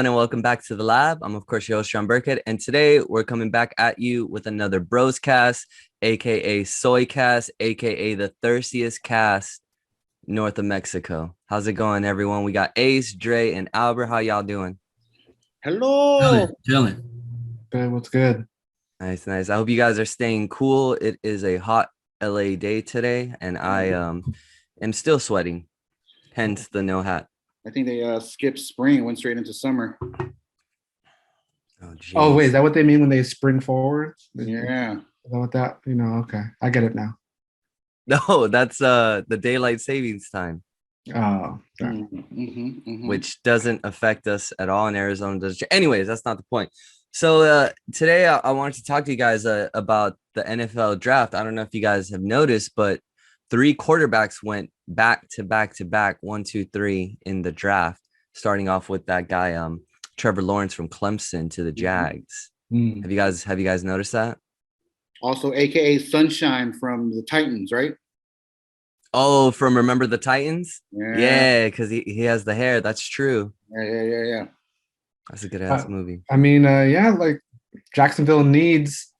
everyone, and welcome back to the lab. I'm, of course, your host, Sean Burkett, and today we're coming back at you with another Bros Cast, aka SOY Cast, aka the thirstiest cast north of Mexico. How's it going, everyone? We got Ace, Dre, and Albert. How y'all doing? Hello. Chilling. Good. What's good? Nice, nice. I hope you guys are staying cool. It is a hot LA day today, and I am still sweating, hence the no hat. I think they skipped spring and went straight into summer. Oh, wait, is that what they mean when they spring forward? Yeah. Is that what that? Okay, I get it now. No, that's the daylight savings time. Oh, Which doesn't affect us at all in Arizona. Anyways, that's not the point. So today I wanted to talk to you guys about the NFL draft. I don't know if you guys have noticed, but 3 quarterbacks went back to back, 1, 2, 3 in the draft, starting off with that guy, Trevor Lawrence from Clemson to the Jags. Have you guys noticed that? Also, AKA Sunshine from the Titans, right? Oh, from Remember the Titans? Yeah, because he has the hair. That's true. Yeah. That's a good ass movie. I mean, like Jacksonville needs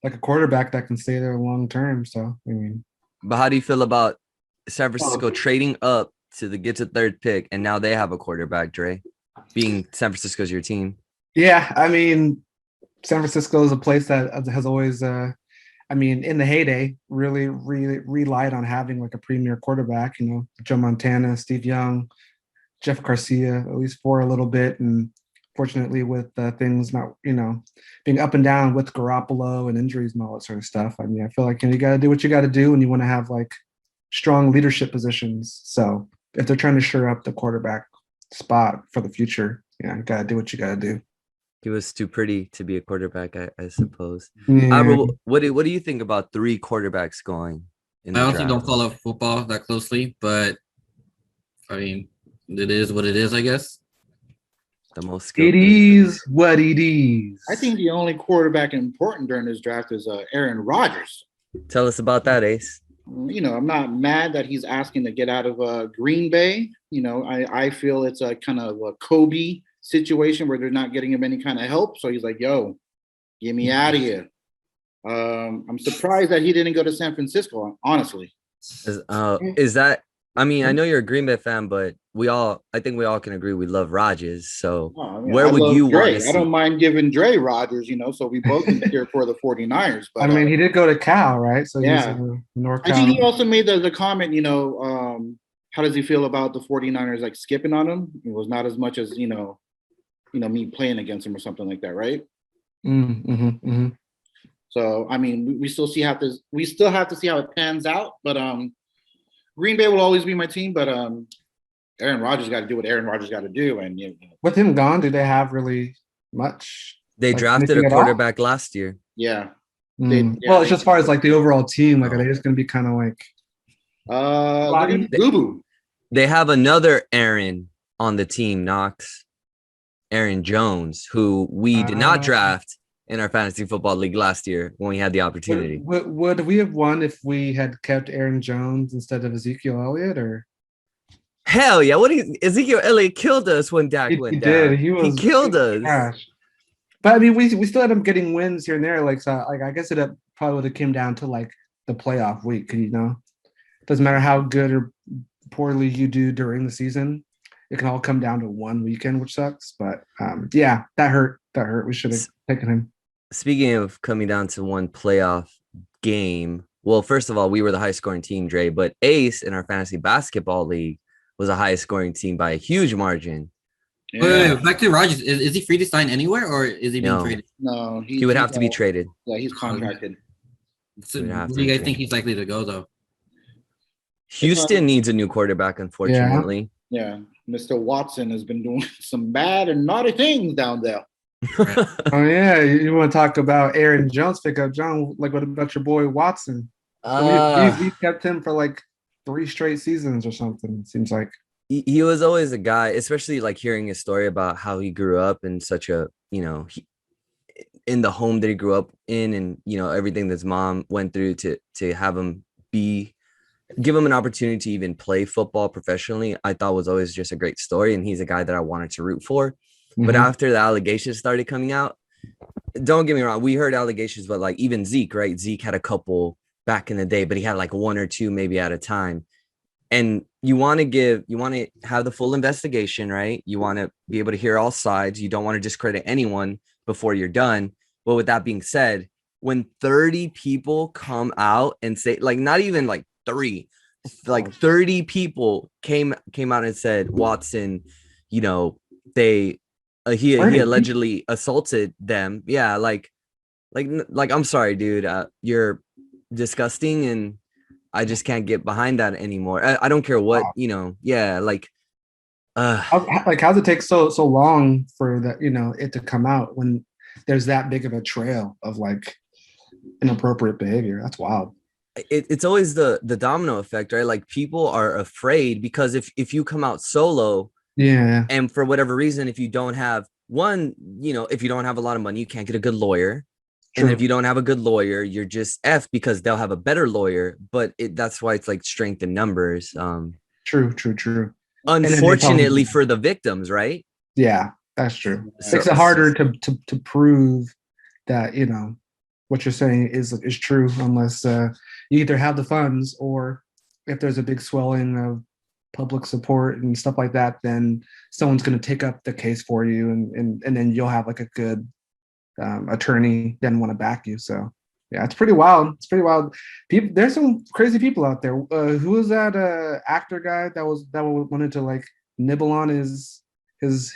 like a quarterback that can stay there long term. So, I mean, but how do you feel about San Francisco trading up to get to 3rd pick, and now they have a quarterback, Dre, being San Francisco's your team? Yeah, I mean, San Francisco is a place that has always, in the heyday, really relied on having like a premier quarterback. Joe Montana, Steve Young, Jeff Garcia, at least for a little bit, and fortunately with things not, being up and down with Garoppolo and injuries and all that sort of stuff. I mean, I feel like you got to do what you got to do when you want to have like strong leadership positions. So if they're trying to shore up the quarterback spot for the future, you got to do what you got to do. He was too pretty to be a quarterback, I suppose. Yeah. What do you think about 3 quarterbacks going in the I honestly draft? don't follow football that closely, but I mean, it is what it is, I guess. The most skilled. It is what it is. I think the only quarterback important during this draft is Aaron Rodgers. Tell us about that, Ace. I'm not mad that he's asking to get out of Green Bay. I feel it's a kind of a Kobe situation where they're not getting him any kind of help. So he's like, yo, get me out of here. I'm surprised that he didn't go to San Francisco, honestly. Is that, I mean, I know you're a Green Bay fan, but I think we all can agree we love Rodgers. So where would you want to see? I don't mind giving Dre Rodgers, so we both can cheer for the 49ers. But, I mean, he did go to Cal, right? So yeah. He's North Cal. I think he also made the comment, how does he feel about the 49ers like skipping on him? It was not as much as, me playing against him or something like that, right? So, I mean, we still have to see how it pans out. But Green Bay will always be my team, but Aaron Rodgers got to do what Aaron Rodgers got to do. And with him gone, do they have really much? They drafted a quarterback last year. Yeah. Well, it's just as far as like the overall team, like are they just going to be kind of like boo-boo? They have another Aaron on the team, Knox. Aaron Jones, who we did not draft in our fantasy football league last year when we had the opportunity. Would we have won if we had kept Aaron Jones instead of Ezekiel Elliott? Or hell yeah! Ezekiel Elliott killed us when Dak went down. He killed us. Gosh. But I mean, we still had him getting wins here and there. Like I guess it probably would have came down to like the playoff week. Doesn't matter how good or poorly you do during the season. It can all come down to one weekend, which sucks. But yeah, that hurt. We should have taken him. Speaking of coming down to one playoff game, well, first of all, we were the highest scoring team, Dre, but Ace in our fantasy basketball league was the highest scoring team by a huge margin. Yeah. Wait, back to Rodgers. Is he free to sign anywhere, or is he being traded? No, he would have to be traded. Yeah, he's contracted. So where do you guys think he's likely to go, though? Houston needs a new quarterback, unfortunately. Yeah. Mr. Watson has been doing some bad and naughty things down there. Oh yeah, you want to talk about Aaron Jones pickup, John? Like, what about your boy Watson? We kept him for like 3 straight seasons or something. It seems like he was always a guy, especially like hearing his story about how he grew up in such a in the home that he grew up in, and everything that his mom went through to have him give him an opportunity to even play football professionally, I thought was always just a great story. And he's a guy that I wanted to root for. But Mhm. after the allegations started coming out, don't get me wrong, we heard allegations, but like even Zeke, right? Zeke had a couple back in the day, but he had like one or two maybe at a time. And you want to have the full investigation, right? You want to be able to hear all sides. You don't want to discredit anyone before you're done. But with that being said, when 30 people come out and say, like, not even like three, like 30 people came out and said Watson, you know, they he allegedly assaulted them. Yeah, like I'm sorry, dude. You're disgusting, and I just can't get behind that anymore. I don't care what, Wow. yeah, like How's it take so long for that, it to come out when there's that big of a trail of like inappropriate behavior? That's wild. it's always the domino effect, right? Like people are afraid because if you come out solo Yeah. and for whatever reason, if you don't have one, if you don't have a lot of money, you can't get a good lawyer. And then if True. you don't have a good lawyer, you're just F because they'll have a better lawyer. But that's why it's like strength in numbers. True. And then they tell Unfortunately them, for the victims, right? yeah, that's true. So Makes it harder to prove that, what you're saying is true unless you either have the funds, or if there's a big swelling of public support and stuff like that, then someone's going to take up the case for you, and then you'll have like a good attorney then want to back you. So yeah, it's pretty wild. It's pretty wild. People, there's some crazy people out there. Who was that actor guy that wanted to like nibble on his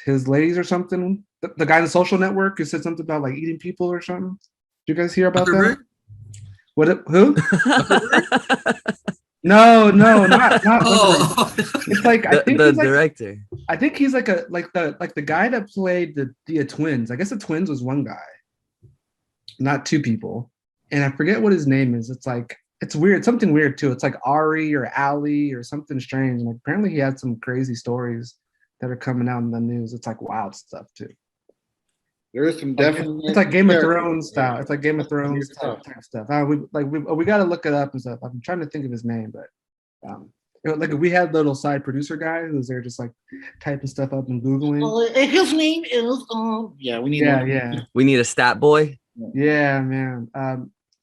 ladies or something? The guy in the Social Network who said something about like eating people or something. Did you guys hear about that? What? Who? No, not Oh, It's like the director. I think he's like the guy that played the twins. I guess the twins was one guy, not two people. And I forget what his name is. It's like it's weird, something weird too. It's like Ari or Ali or something strange. And like, apparently he had some crazy stories that are coming out in the news. It's like wild stuff too. There is some Like, definite. it's like Game of characters. Thrones style. It's like Game of Thrones type stuff. We got to look it up and stuff. I'm trying to think of his name, but like we had little side producer guy who was there just like typing stuff up and googling. His name is yeah. We need Yeah. We need a stat boy. Yeah, man.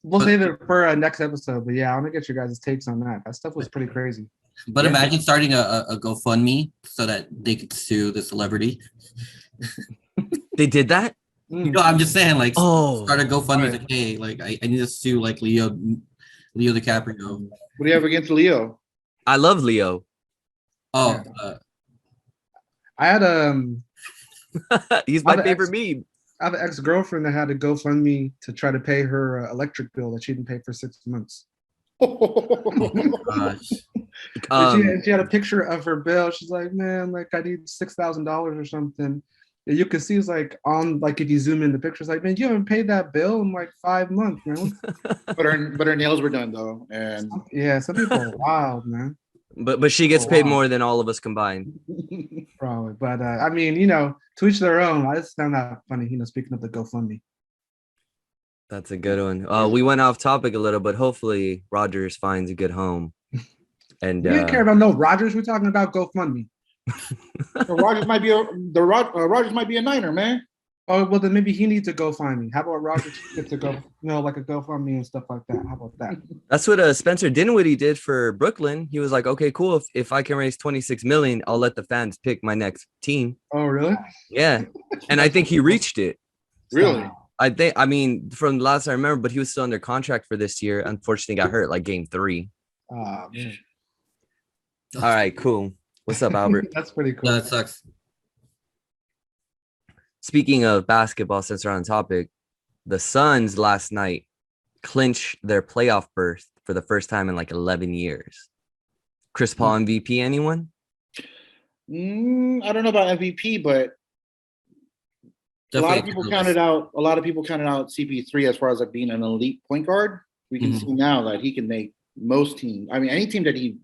We'll save it for a next episode, but yeah, I want to get your guys' takes on that. That stuff was pretty crazy. but imagine starting a GoFundMe so that they could sue the celebrity. They did that? I'm just saying, like, Oh, start a GoFundMe. right. Like, hey, like, I need to sue like Leo DiCaprio. What do you have against Leo? I love Leo. Oh, I had He's my I'm an favorite meme. I have an ex-girlfriend that had to GoFundMe to try to pay her electric bill that she didn't pay for 6 months. gosh. She had a picture of her bill. She's like, man, like I need $6,000 or something. And you can see it's like on, like if you zoom in the picture, it's like, man, you haven't paid that bill in like 5 months, man. but her nails were done though, and Yeah, some people are wild, man. But she gets paid wow. more than all of us combined. Probably. But I mean, to each their own. I just found that funny, speaking of the GoFundMe. That's a good one. We went off topic a little, but hopefully Rodgers finds a good home. And We didn't care about no Rodgers. We're talking about GoFundMe. Rodgers might be Rodgers might be a Niner, man. Oh, well, then maybe he needs a GoFundMe. How about Rodgers get to go, like a GoFundMe and stuff like that? How about that? that's what Spencer Dinwiddie did for Brooklyn. He was like, okay, cool. If I can raise 26 million, I'll let the fans pick my next team. Oh, really? Yeah. And I think he reached it. Really? I mean, from the last I remember, but he was still under contract for this year. Unfortunately, got hurt like game 3. Man. All right, cool. What's up, Albert? That's pretty cool. Yeah, that sucks. Speaking of basketball, since we're on topic, the Suns last night clinched their playoff berth for the first time in like 11 years. Chris Paul MVP, anyone? I don't know about MVP, but a lot of people counted out CP3 as far as like being an elite point guard. We can see now that he can make most teams. I mean, any team that he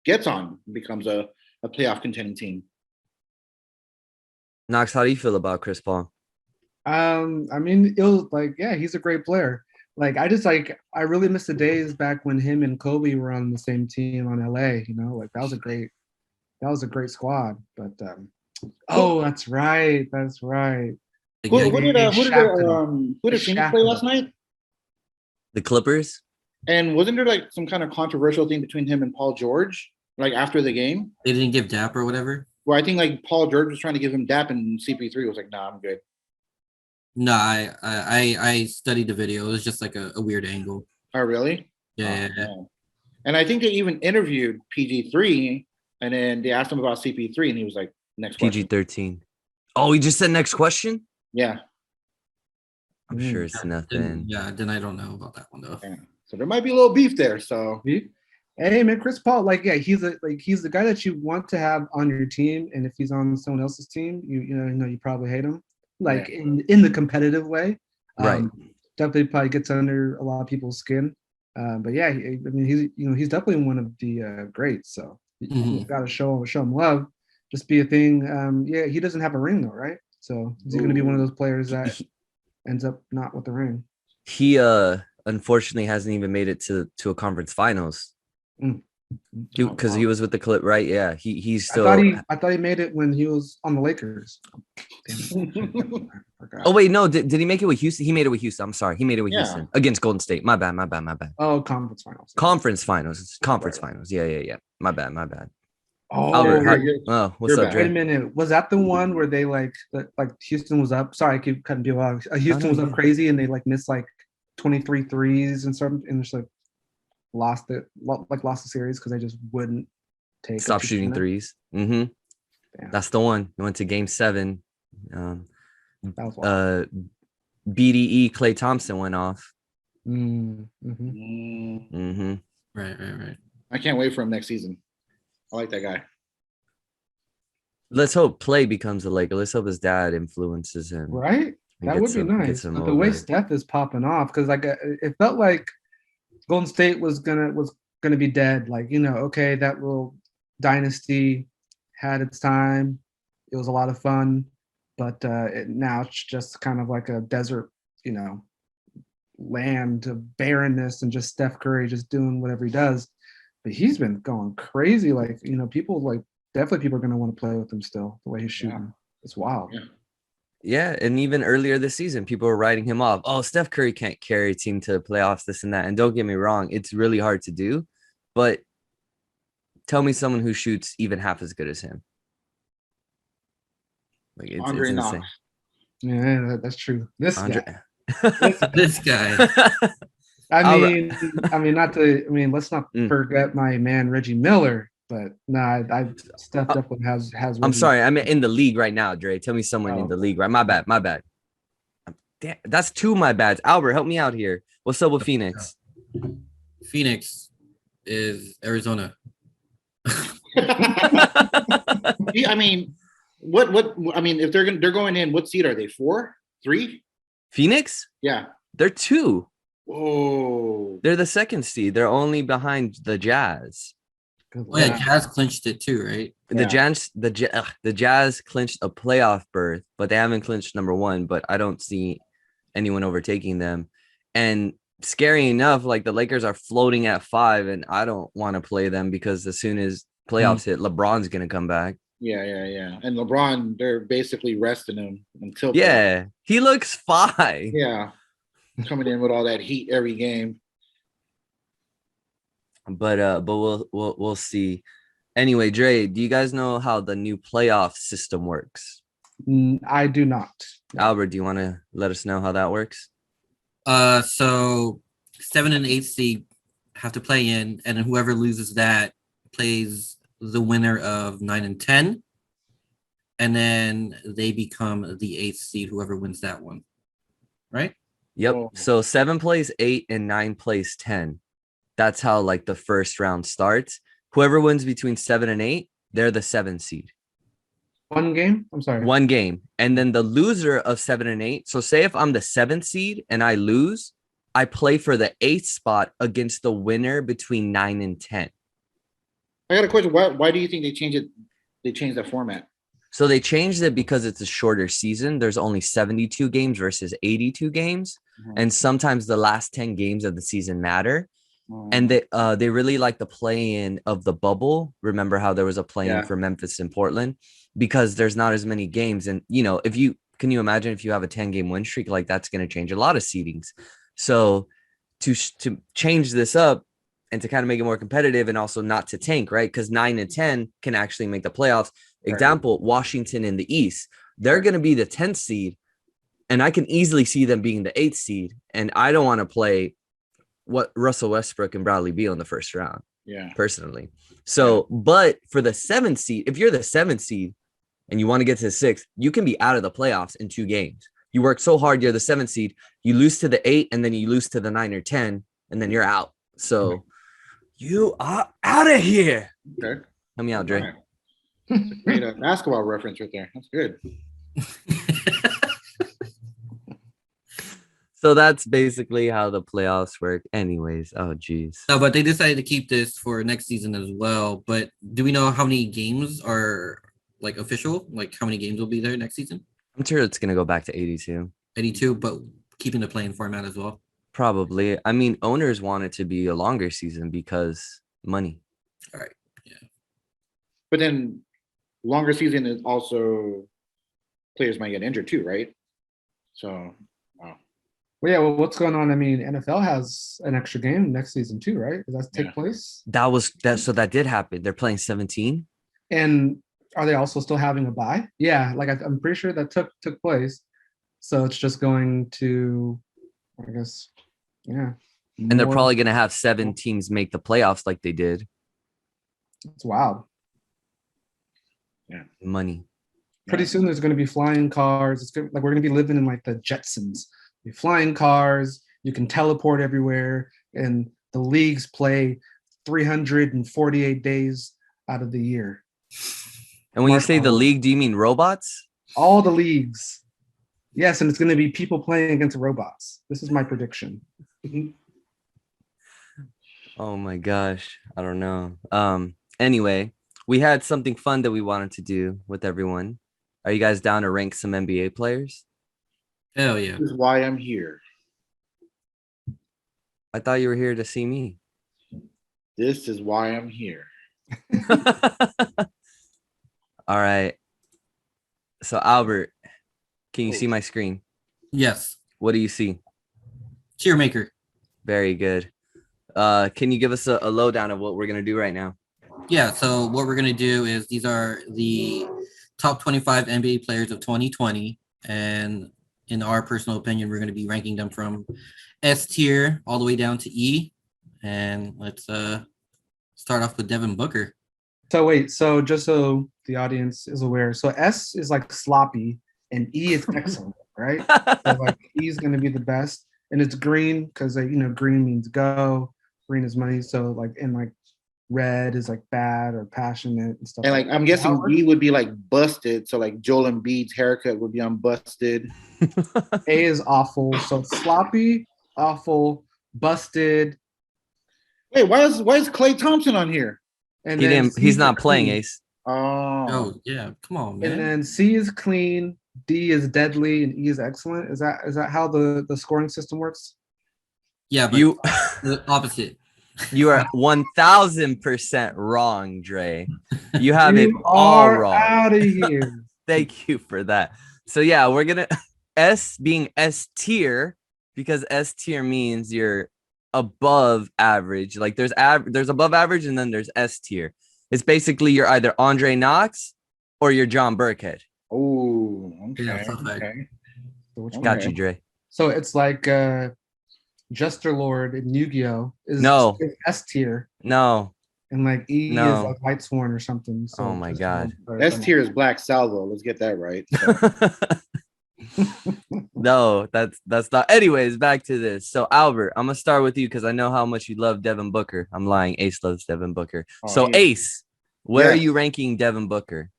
gets on becomes a playoff contending team. Knox, how do you feel about Chris Paul? I mean, it was like, yeah, he's a great player. Like, I really miss the days back when him and Kobe were on the same team on LA. Like that was a great squad. But Oh, that's right. That's right. Like, Who, yeah, who did Phoenix play last night? The Clippers. And wasn't there like some kind of controversial thing between him and Paul George, like after the game? they didn't give Dap or whatever. Where I think like Paul George was trying to give him dap, and CP3 was like, "Nah, I'm good." No, I studied the video. It was just like a weird angle. Oh, really? Yeah. Man. And I think they even interviewed PG3, and then they asked him about CP3, and he was like, "Next question." PG-13. Oh, he just said next question? Yeah. I'm sure it's nothing. Then I don't know about that one though. Yeah. So there might be a little beef there. So Hey man, Chris Paul, like he's the guy that you want to have on your team, and if he's on someone else's team, you probably hate him, like in the competitive way. Right. Definitely probably gets under a lot of people's skin. But yeah, I mean he's definitely one of the greats. So you got to show him love. Just be a thing. Yeah, he doesn't have a ring though, right? So is he going to be one of those players that ends up not with the ring? He unfortunately hasn't even made it to a conference finals. Because he was with the Clip, right? Yeah, he's still. I thought he made it when he was on the Lakers. Oh wait, no, did he make it with Houston? He made it with Houston. I'm sorry, he made it with Houston against Golden State. My bad. Oh, conference finals. Conference finals. Yeah. My bad. Oh, Albert, what's up, Dre? Wait a minute. Was that the one where they like Houston was up? Sorry, I keep cutting people off. Houston was up crazy and they like missed like 23 threes and something, and just like lost the series because they just wouldn't stop shooting threes. That's the one. They went to game 7. That was wild. BDE Klay Thompson went off. Right. I can't wait for him next season. I like that guy. Let's hope Klay becomes a Laker. Let's hope his dad influences him. Right? That would be nice. But the way Steph is popping off, because like it felt like Golden State was gonna be dead. Like, okay, that little dynasty had its time. It was a lot of fun, but now it's just kind of like a desert, land of barrenness, and just Steph Curry just doing whatever he does. But he's been going crazy. Like, people definitely people are going to want to play with him still. The way he's shooting, it's wild. Yeah, and even earlier this season, people were writing him off. Oh, Steph Curry can't carry a team to playoffs, this and that. And don't get me wrong, it's really hard to do. But tell me someone who shoots even half as good as him. Like it's insane. Yeah, that's true. This guy. Let's not forget my man Reggie Miller. But Steph definitely has. I'm sorry, I'm in the league right now, Dre. Tell me someone in the league, right? My bad. Damn, that's 2 my bads. Albert, help me out here. What's up with Phoenix? Phoenix is Arizona. I mean, what? I mean, if they're going in, what seed are they? 4, 3? Phoenix? Yeah, they're 2. Whoa! They're the 2nd seed. They're only behind the Jazz. Jazz clinched it too, right? The Jazz clinched a playoff berth, but they haven't clinched number 1. But I don't see anyone overtaking them. And scary enough, like the Lakers are floating at 5, and I don't want to play them because as soon as playoffs hit, LeBron's gonna come back. Yeah. And LeBron, they're basically resting him until. Yeah, he looks fine. Yeah, coming in with all that heat every game. But we'll see. Anyway, Dre, do you guys know how the new playoff system works? I do not. Albert, do you want to let us know how that works? So 7 and 8 seed have to play in, and then whoever loses that plays the winner of 9 and 10, and then they become the 8th seed. Whoever wins that one, right? Yep. So 7 plays 8 and 9 plays 10. That's how like the first round starts. Whoever wins between 7 and 8, they're the 7th seed. One game? I'm sorry. One game. And then the loser of 7 and 8. So say if I'm the 7th seed and I lose, I play for the 8th spot against the winner between 9 and 10. I got a question. Why do you think they changed it? They changed that format. So they changed it because it's a shorter season. There's only 72 games versus 82 games. And sometimes the last 10 games of the season matter. And they really like the play-in of the bubble. Remember how there was a play-in Yeah. for Memphis and Portland because there's not as many games. And if you can you imagine if you have a 10-game win streak, like that's going to change a lot of seedings. So to change this up and to kind of make it more competitive and also not to tank, right? Because 9 and 10 can actually make the playoffs. Right. Example, Washington in the East, they're going to be the 10th seed, and I can easily see them being the 8th seed. And I don't want to play what Russell Westbrook and Bradley Beal in the first round. Yeah. Personally. So, but for the 7th seed, if you're the 7th seed and you want to get to the 6th, you can be out of the playoffs in 2 games. You work so hard, you're the 7th seed, you lose to the 8, and then you lose to the 9 or 10, and then you're out. So you are out of here. Okay. Help me out, Dre. Right. Great basketball reference right there. That's good. So that's basically how the playoffs work. Anyways, oh geez. No, but they decided to keep this for next season as well. But do we know how many games are like official? Like how many games will be there next season? I'm sure it's gonna go back to 82. 82, but keeping the playing format as well. Probably. I mean, owners want it to be a longer season because money. All right. Yeah. But then longer season is also players might get injured too, right? So Well, yeah. Well, what's going on? I mean, NFL has an extra game next season too, right? Does that take place? So that did happen. They're playing 17. And are they also still having a bye? Yeah, like I'm pretty sure that took place. So it's just going to, I guess, yeah. And they're probably going to have 7 teams make the playoffs like they did. It's wild. Yeah. Money. Pretty soon there's going to be flying cars. It's like we're going to be living in like the Jetsons. Flying cars, you can teleport everywhere, and the leagues play 348 days out of the year. And when you say the league, do you mean robots? All the leagues. Yes, and it's going to be people playing against robots. This is my prediction. Oh my gosh. I don't know. Anyway, we had something fun that we wanted to do with everyone. Are you guys down to rank some NBA players? Hell yeah. This is why I'm here. I thought you were here to see me. This is why I'm here. All right. So Albert, can you see my screen? Yes. What do you see? Cheermaker. Very good. Can you give us a lowdown of what we're gonna do right now? Yeah, so what we're gonna do is these are the top 25 NBA players of 2020, and in our personal opinion, we're gonna be ranking them from S tier all the way down to E. And let's start off with Devin Booker. So wait, so just so the audience is aware, so S is like sloppy and E is excellent, right? So like E is going to be the best, and it's green because green means go, green is money. So like red is like bad or passionate and stuff. And like I'm guessing B would be like busted. So like Joel Embiid's haircut would be on busted. A is awful. So sloppy, awful, busted. Wait, why is Klay Thompson on here? And he's not playing, Ace. Oh yeah, come on, man. And then C is clean, D is deadly, and E is excellent. Is that how the scoring system works? Yeah, but the opposite. You are 1000% wrong, Dre. You have it all wrong. Out of here. Thank you for that. So yeah, we're gonna S being S tier because S tier means you're above average. Like there's above average and then there's S tier. It's basically you're either Andre Knox or you're John Burkhead. Oh, okay. Yeah, Okay. Got you, Dre. So it's like Jester Lord in Yu-Gi-Oh! Is S tier. No. And like E is like Light Sworn or something. So oh my God. S tier is Black Salvo. Let's get that right. No, that's not. Anyways, back to this. So Albert, I'm gonna start with you because I know how much you love Devin Booker. I'm lying. Ace loves Devin Booker. So Ace, where are you ranking Devin Booker?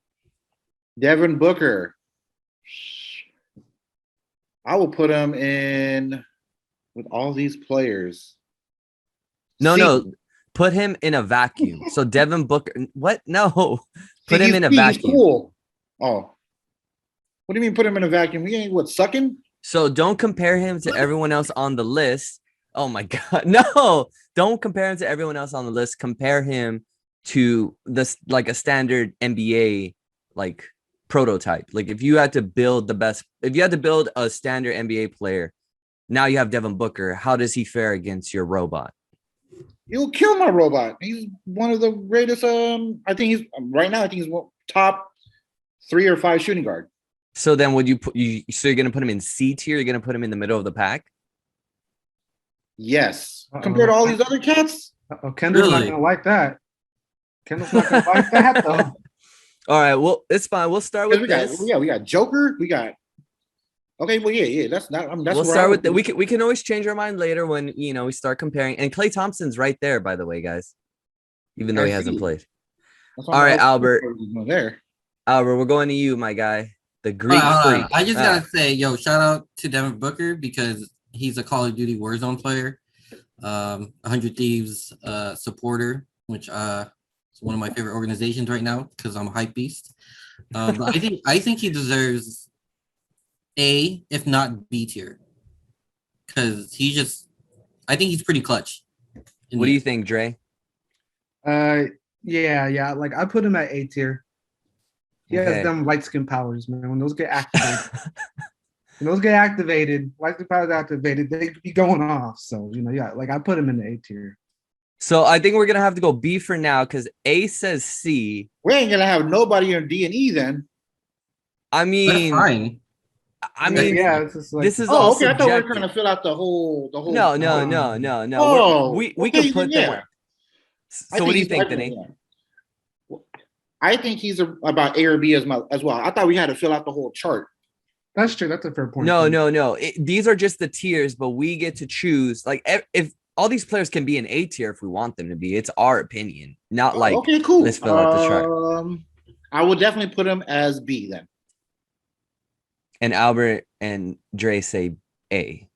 Devin Booker. I will put him in with all these players. No. Put him in a vacuum. So Devin Booker. What? No. Put him in a vacuum. Cool. Oh. What do you mean put him in a vacuum? He ain't sucking? So don't compare him to everyone else on the list. Oh my God. No, don't compare him to everyone else on the list. Compare him to this like a standard NBA like prototype. Like if you had to build if you had to build a standard NBA player, now you have Devin Booker. How does he fare against your robot? He'll kill my robot. He's one of the greatest. I think he's right now. I think he's top 3 or 5 shooting guard. So then would you put so you're gonna put him in C tier, you're gonna put him in the middle of the pack? Yes. Compared to all these other cats. Kendall's Really? not gonna like that. Kendall's not gonna like that though. All right, well, it's fine. We'll start with this. We got Joker. We got. Okay, well, yeah. That's not. That's We'll start with that. We can always change our mind later when we start comparing. And Klay Thompson's right there, by the way, guys. Even though he hasn't played. All right, Albert. There. Albert, we're going to you, my guy. The Greek freak. I just gotta say, yo, shout out to Devin Booker because he's a Call of Duty Warzone player, 100 Thieves supporter, which is one of my favorite organizations right now because I'm a hype beast. But I think he deserves A, if not B tier, because I think he's pretty clutch. What do you think, Dre? Yeah. Like I put him at A tier. He has them light skin powers, man. When those get activated, light skin powers activated, they could be going off. So like I put him in the A tier. So I think we're gonna have to go B for now because A says C. We ain't gonna have nobody in D and E then. I mean, that's fine. I mean, yeah. It's just like, this is all okay. I thought we were trying to fill out the whole. No. Oh, we can put them. So what do you think, Denny? I think he's about A or B as well. I thought we had to fill out the whole chart. That's true. That's a fair point. No. These are just the tiers, but we get to choose. Like if all these players can be an A tier if we want them to be. It's our opinion, not like okay, cool. Let's fill out the chart. I would definitely put him as B then. And Albert and Dre say A.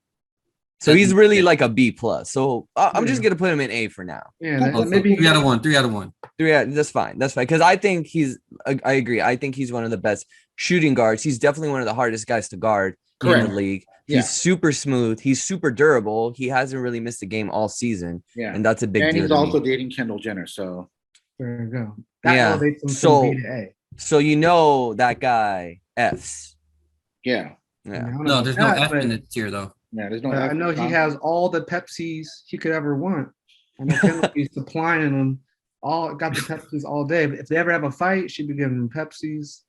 So he's really like a B plus. So I'm just gonna put him in A for now. Yeah, maybe 3 out of 1. 3 out of 1. That's fine. Because I think I agree. I think he's one of the best shooting guards. He's definitely one of the hardest guys to guard in the league. He's super smooth. He's super durable. He hasn't really missed a game all season. Yeah, and that's a big deal. And he's also dating Kendall Jenner. So there you go. That elevates him from B to A. So that guy F's. Yeah. No, there's no F in the tier though. Yeah, there's no. I know he has all the Pepsis he could ever want. I know Kendall's supplying them got the Pepsis all day. But if they ever have a fight, she'd be giving them Pepsis.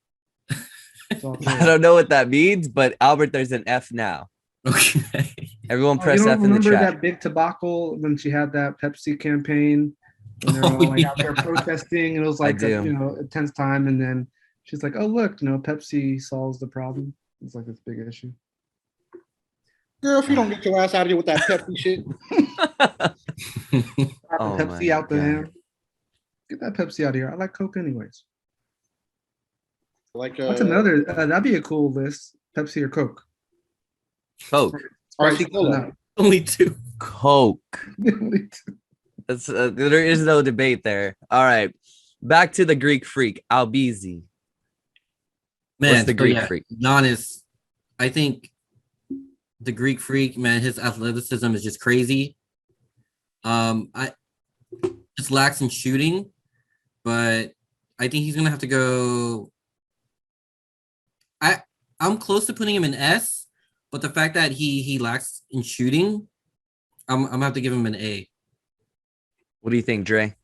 I don't know what that means, but Albert, there's an F now. Okay. Everyone press F in the chat. Remember that big debacle when she had that Pepsi campaign? And they were all out there protesting, and it was like a tense time. And then she's like, "Oh look, Pepsi solves the problem." It's like this big issue. Girl, if you don't get your ass out of here with that Pepsi shit. Pepsi out there. Get that Pepsi out of here. I like Coke anyways. What's another? That'd be a cool list. Pepsi or Coke? Coke. Only 2. Coke. There is no debate there. All right. Back to the Greek freak, Albizi. Man, what's the Greek freak? Giannis, I think the Greek freak, man, his athleticism is just crazy. I just lacks in shooting, but I think he's gonna have to go. I'm close to putting him in S, but the fact that he lacks in shooting, I'm gonna have to give him an A. What do you think, Dre?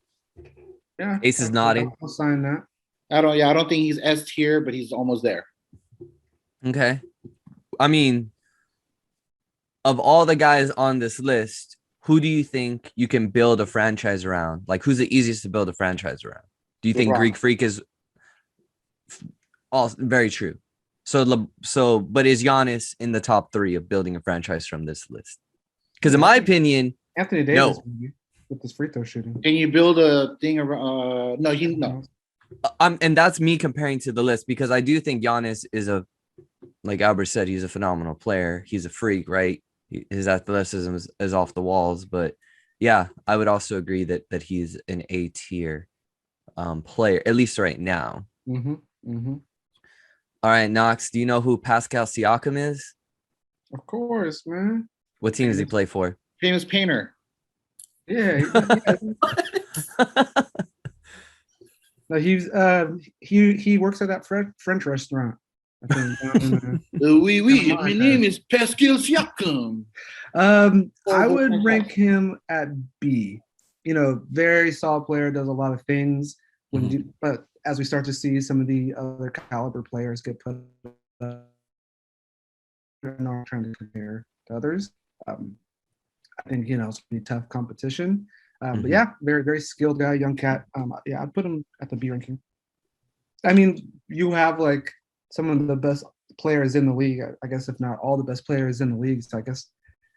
Yeah, Ace is nodding. I'll sign that. I don't think he's S tier, but he's almost there. Okay. I mean, of all the guys on this list, who do you think you can build a franchise around? Like, who's the easiest to build a franchise around? Do you think Greek Freak is all very true? But is Giannis in the top 3 of building a franchise from this list? Because in my opinion, Anthony Davis with this free throw shooting. Can you build a thing around? No. And that's me comparing to the list because I do think Giannis is like Albert said, he's a phenomenal player. He's a freak, right? His athleticism is off the walls. But yeah, I would also agree that he's an A tier player, at least right now. All right, Knox, do you know who Pascal Siakam is? Of course, man. What team does he play for? famous painter. Yeah. No, he works at that French restaurant. I think. Oui, oui. My name is Pascal Siakam. I would rank him at B. You know, very solid player, does a lot of things. But as we start to see some of the other caliber players get put not trying to compare to others. I think it's gonna be tough competition. But yeah, very very skilled guy, young cat. Yeah, I'd put him at the B ranking. I mean, you have like some of the best players in the league. I guess if not all the best players in the league. So I guess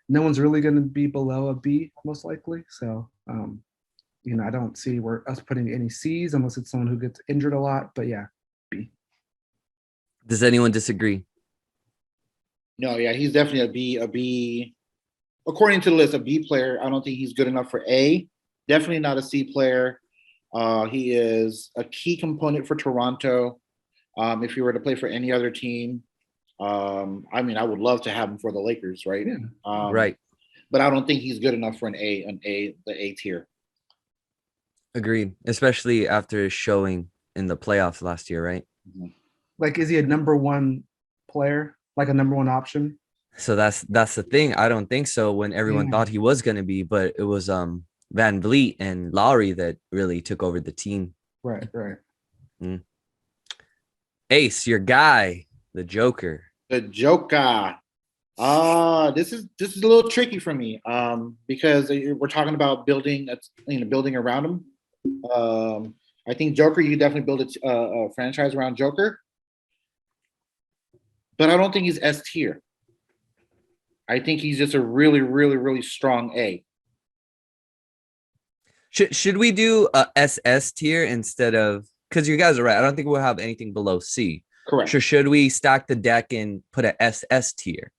no one's really going to be below a B most likely. So I don't see us putting any C's unless it's someone who gets injured a lot. But yeah, B. Does anyone disagree? No, yeah, he's definitely a B. According to the list, a B player. I don't think he's good enough for A. Definitely not a C player. He is a key component for Toronto. If he were to play for any other team, I mean, I would love to have him for the Lakers, right? Yeah. Right. But I don't think he's good enough for the A tier. Agreed. Especially after his showing in the playoffs last year, right? Like, is he a number one player? Like a number one option? So that's the thing. I don't think so. When everyone thought he was going to be, but it was Van Vliet and Lowry that really took over the team. Right. Ace, your guy, the Joker. The Joker. This is a little tricky for me. Because we're talking about building around him. I think Joker, you definitely build a franchise around Joker. But I don't think he's S tier. I think he's just a really, really, really strong A. Should we do a SS tier instead of, because you guys are right, I don't think we'll have anything below C. Correct. So should we stack the deck and put a SS tier?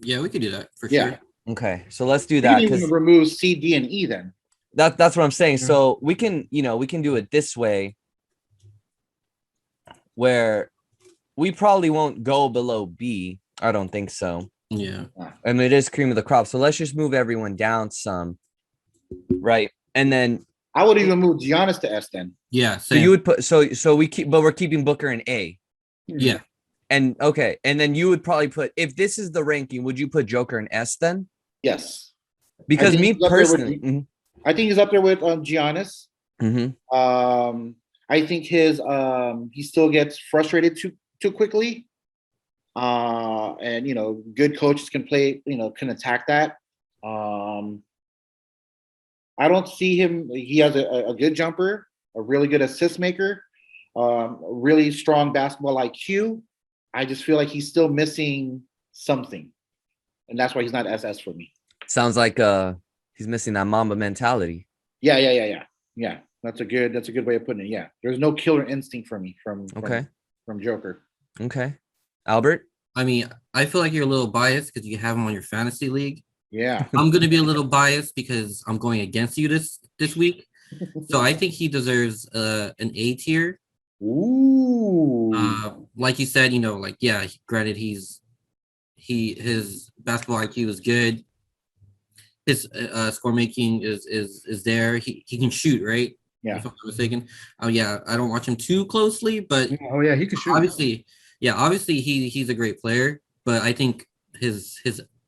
Yeah, we could do that for sure. Okay, so let's do that. You can remove C, D, and E then. That's what I'm saying. So we can do it this way, where we probably won't go below B. I don't think so. Yeah. I mean, it is cream of the crop. So let's just move everyone down some, right? And then I would even move Giannis to S then. Yeah. So you would put so we're keeping Booker in A. Yeah. And okay, and then you would probably put, if this is the ranking, would you put Joker in S then? Yes. Because me personally, I think he's up there with Giannis. I think he still gets frustrated too quickly. And good coaches can can attack that. I don't see him. He has a good jumper, a really good assist maker, really strong basketball IQ. I just feel like he's still missing something, and that's why he's not SS for me. Sounds like he's missing that Mamba mentality. Yeah. That's a good way of putting it. Yeah, there's no killer instinct for me from Joker. Okay, Albert. I mean, I feel like you're a little biased because you have him on your fantasy league. Yeah, I'm going to be a little biased because I'm going against you this week. So I think he deserves an A tier. Ooh. Like you said, granted, his basketball IQ is good. His score making is there. He can shoot, right? Yeah. If I'm not mistaken. Oh yeah, I don't watch him too closely, but he can shoot. Obviously he's a great player, but I think his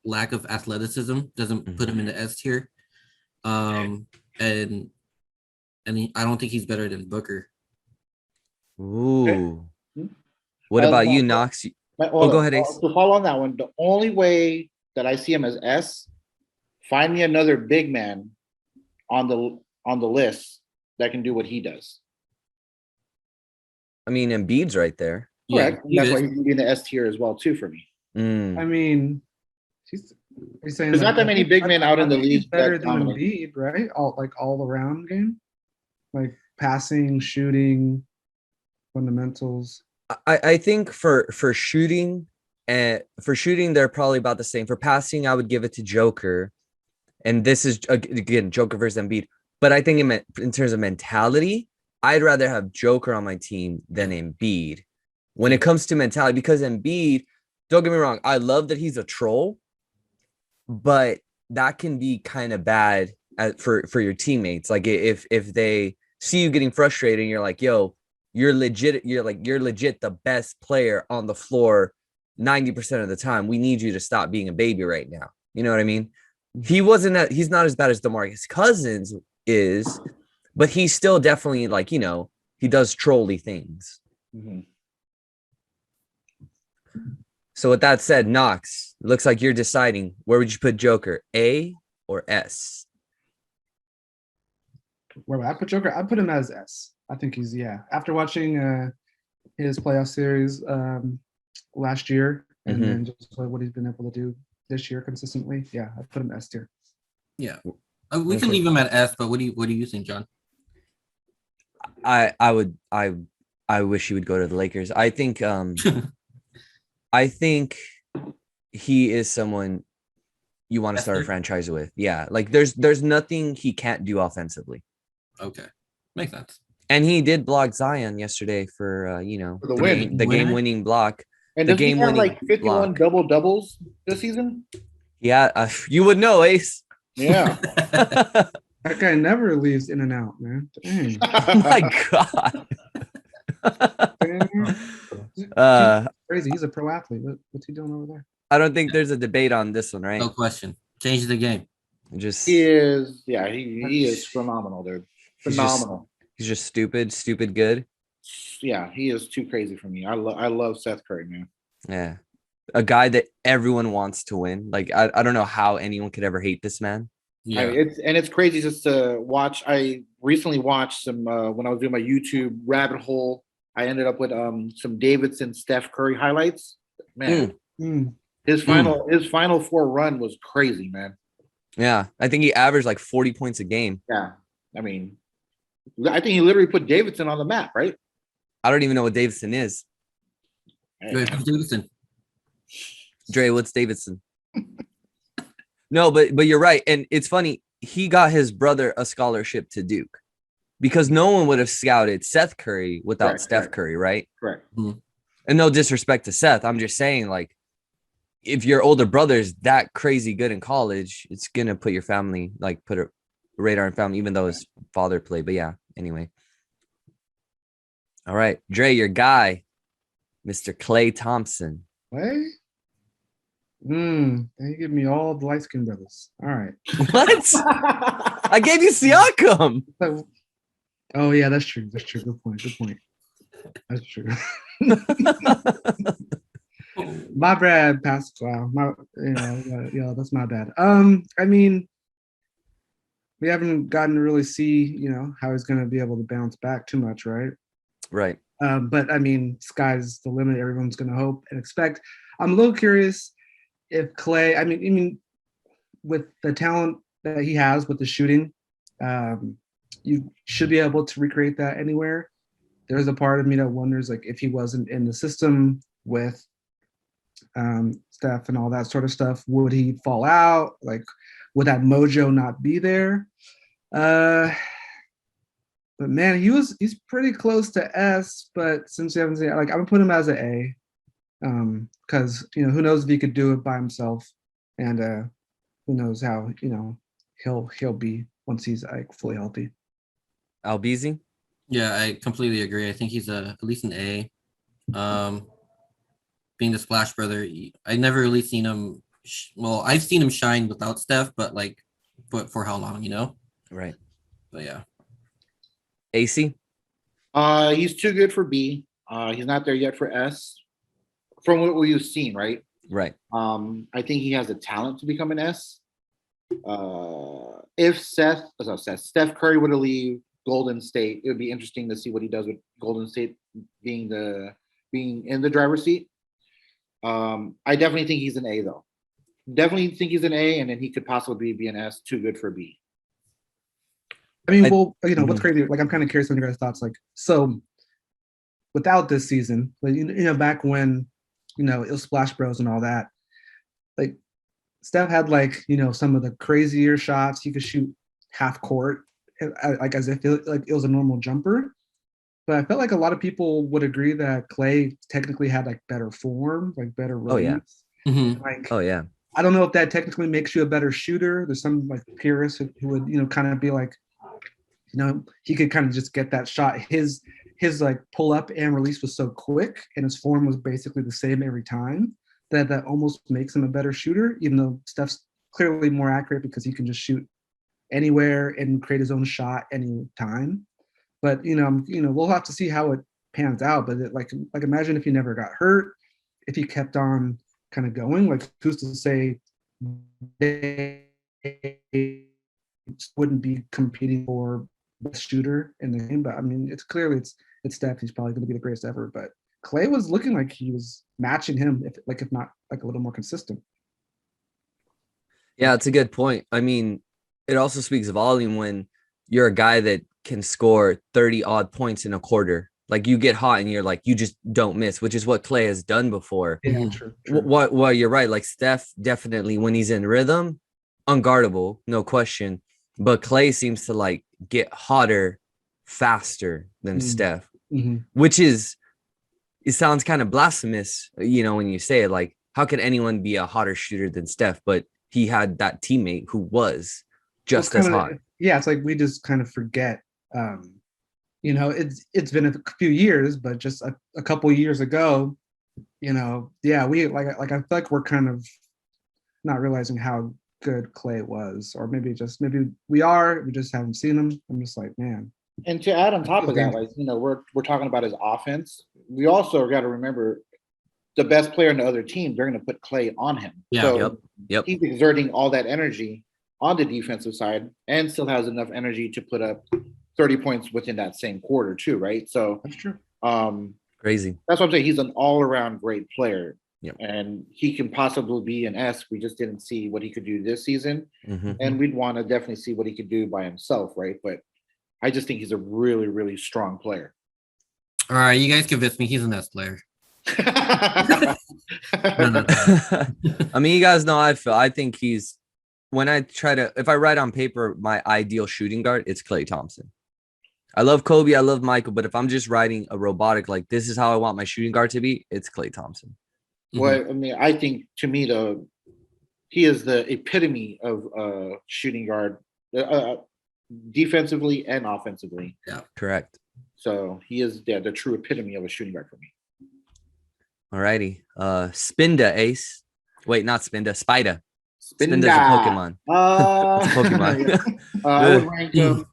lack of athleticism doesn't put him in the S tier. And I don't think he's better than Booker. Ooh. What about you, Knox? Go ahead, Ace. To follow on that one, the only way that I see him as S, find me another big man on the list that can do what he does. I mean, Embiid's right there. Correct. That's why he's going to be in the S tier as well, too, for me. I mean, he's saying there's not that many big men out in the league better than Embiid, right? All around game, like passing, shooting, fundamentals. I think for shooting, they're probably about the same. For passing, I would give it to Joker, and this is again Joker versus Embiid. But I think in terms of mentality, I'd rather have Joker on my team than Embiid when it comes to mentality. Because Embiid, don't get me wrong, I love that he's a troll, but that can be kind of bad for your teammates. Like if they see you getting frustrated and you're like, yo, you're legit the best player on the floor 90% of the time. We need you to stop being a baby right now. You know what I mean? He's not as bad as DeMarcus Cousins is, but he's still definitely like, he does trolly things. Mm-hmm. So with that said, Knox, it looks like you're deciding where would you put Joker, A or S? Where would I put Joker? I put him as S. I think he's After watching his playoff series last year and then just what he's been able to do this year consistently, I put him S tier. Yeah, we can leave him at S. But what do you think, John? I wish he would go to the Lakers. I think I think he is someone you want to start a franchise with. Yeah, like there's nothing he can't do offensively. Okay, makes sense. And he did block Zion yesterday for for the win, the game-winning block. And the does he have game-winning like 51 block. double doubles this season? Yeah, you would know, Ace. Yeah. That guy never leaves in and out, man. Dang. Oh my God. Crazy. He's a pro athlete. What's he doing over there? I don't think there's a debate on this one, right? No question. Change the game. He is. Yeah, he is phenomenal, dude. Phenomenal. He's just stupid good. Yeah, he is too crazy for me. I love Seth Curry, man. Yeah, a guy that everyone wants to win. Like I don't know how anyone could ever hate this man. Yeah, it's crazy just to watch. I recently watched some when I was doing my YouTube rabbit hole. I ended up with some Davidson Steph Curry highlights. Man, his final four run was crazy, man. Yeah, I think he averaged like 40 points a game. Yeah, I mean, I think he literally put Davidson on the map, right? I don't even know what Davidson is. Davidson. Dre, what's Davidson? No, but you're right. And it's funny. He got his brother a scholarship to Duke because no one would have scouted Seth Curry without Steph Curry, right? Correct. Mm-hmm. And no disrespect to Seth. I'm just saying, like, if your older brother's that crazy good in college, it's going to put your family, like, put a radar in family, even though his father played. But yeah, anyway. All right. Dre, your guy, Mr. Klay Thompson. Hey? They give me all the light-skinned brothers. All right. What? I gave you Siakam. Oh, yeah, that's true. That's true. Good point. That's true. My bad, Pascal. That's my bad. I mean, we haven't gotten to really see, how he's going to be able to bounce back too much, right? Right. But I mean, sky's the limit. Everyone's going to hope and expect. I'm a little curious if Klay, I mean, with the talent that he has with the shooting, you should be able to recreate that anywhere. There's a part of me that wonders, like, if he wasn't in the system with Steph and all that sort of stuff, would he fall out? Like, would that mojo not be there? But man, he's pretty close to S. But since we haven't seen, like, I'm gonna put him as an A. Because who knows if he could do it by himself, and who knows how he'll be once he's like fully healthy. Albizi? Yeah, I completely agree. I think he's at least an A. Being the Splash Brother, I never really seen him. I've seen him shine without Steph, but for how long, Right. But yeah. AC? He's too good for B. He's not there yet for S. From what we've seen, right? Right. I think he has the talent to become an S. If Steph Curry were to leave Golden State, it would be interesting to see what he does with Golden State being in the driver's seat. I definitely think he's an A, though. Definitely think he's an A, and then he could possibly be an S. Too good for B. I mean, what's crazy? Like, I'm kind of curious on your guys' thoughts. Like, so without this season, like, back when it was Splash Bros and all that, like, Steph had like some of the crazier shots. He could shoot half court, like as if it was a normal jumper. But I felt like a lot of people would agree that Klay technically had like better form, like better release. Oh yeah. Like, Oh yeah. I don't know if that technically makes you a better shooter. There's some like purists who would, kind of be like, he could kind of just get that shot. His like pull up and release was so quick, and his form was basically the same every time that almost makes him a better shooter, even though Steph's clearly more accurate because he can just shoot anywhere and create his own shot any time. But we'll have to see how it pans out. But like imagine if he never got hurt, if he kept on kind of going, like who's to say they wouldn't be competing for best shooter in the game? But I mean, it's Steph. He's probably going to be the greatest ever. But Clay was looking like he was matching him, if not like a little more consistent. Yeah, it's a good point. I mean, it also speaks volume when you're a guy that can score 30 odd points in a quarter. Like you get hot and you're like, you just don't miss, which is what Clay has done before. Yeah, true. What you're right. Like Steph definitely when he's in rhythm, unguardable, no question. But Clay seems to like get hotter faster than Steph, which is, it sounds kind of blasphemous, when you say it, like, how could anyone be a hotter shooter than Steph? But he had that teammate who was just as hot. Yeah, it's like we just kind of forget. It's been a few years, but just a couple years ago, we like I feel like we're kind of not realizing how good Clay was, or maybe we just haven't seen him. I'm just like, man. And to add on top of that, like, we're talking about his offense. We also got to remember the best player in the other team, they're going to put Clay on him. Yeah. So Yep. he's exerting all that energy on the defensive side and still has enough energy to put up 30 points within that same quarter too, right? So that's true. Crazy. That's what I'm saying. He's an all-around great player. Yep. And he can possibly be an S. We just didn't see what he could do this season. Mm-hmm. And we'd want to definitely see what he could do by himself, right? But I just think he's a really, really strong player. All right, you guys convinced me. He's an S player. No. I mean, you guys know how I feel. I think if I write on paper my ideal shooting guard, it's Klay Thompson. I love Kobe, I love Michael, but if I'm just writing a robotic, like this is how I want my shooting guard to be, it's Klay Thompson. Well, I mean, I think to me, he is the epitome of shooting guard, defensively and offensively. Yeah, correct. So he is the true epitome of a shooting guard for me. Alrighty. Spinda Ace. Wait, not Spinda, Spida. Spinda's a Pokemon. It's a Pokemon. I would rank him.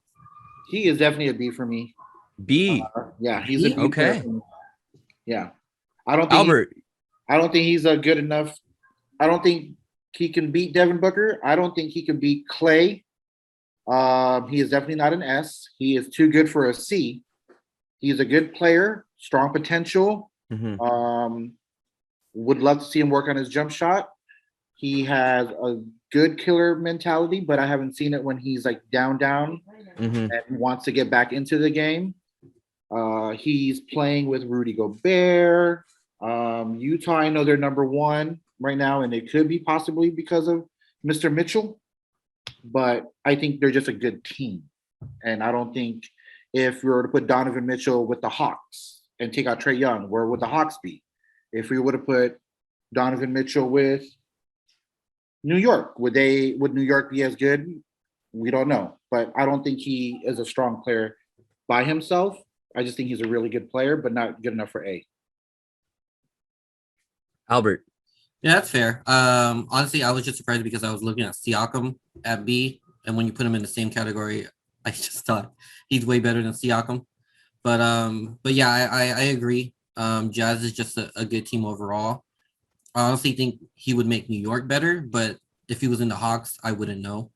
He is definitely a B for me. B. Yeah, he's a B. Okay. Yeah. I don't think Albert. I don't think he's a good enough. I don't think he can beat Devin Booker. I don't think he can beat Clay. He is definitely not an S. He is too good for a C. He's a good player, strong potential. Mm-hmm. Would love to see him work on his jump shot. He has a good killer mentality, but I haven't seen it when he's like down and wants to get back into the game. He's playing with Rudy Gobert. Utah, I know they're number one right now, and it could be possibly because of Mr. Mitchell, but I think they're just a good team. And I don't think if we were to put Donovan Mitchell with the Hawks and take out Trae Young, where would the Hawks be? If we would have put Donovan Mitchell with New York, would New York be as good? We don't know, but I don't think he is a strong player by himself. I just think he's a really good player, but not good enough for A. Albert. Yeah, that's fair. Honestly, I was just surprised because I was looking at Siakam at B, and when you put him in the same category, I just thought he's way better than Siakam. But yeah, I agree. Jazz is just a good team overall. I honestly think he would make New York better, but if he was in the Hawks, I wouldn't know.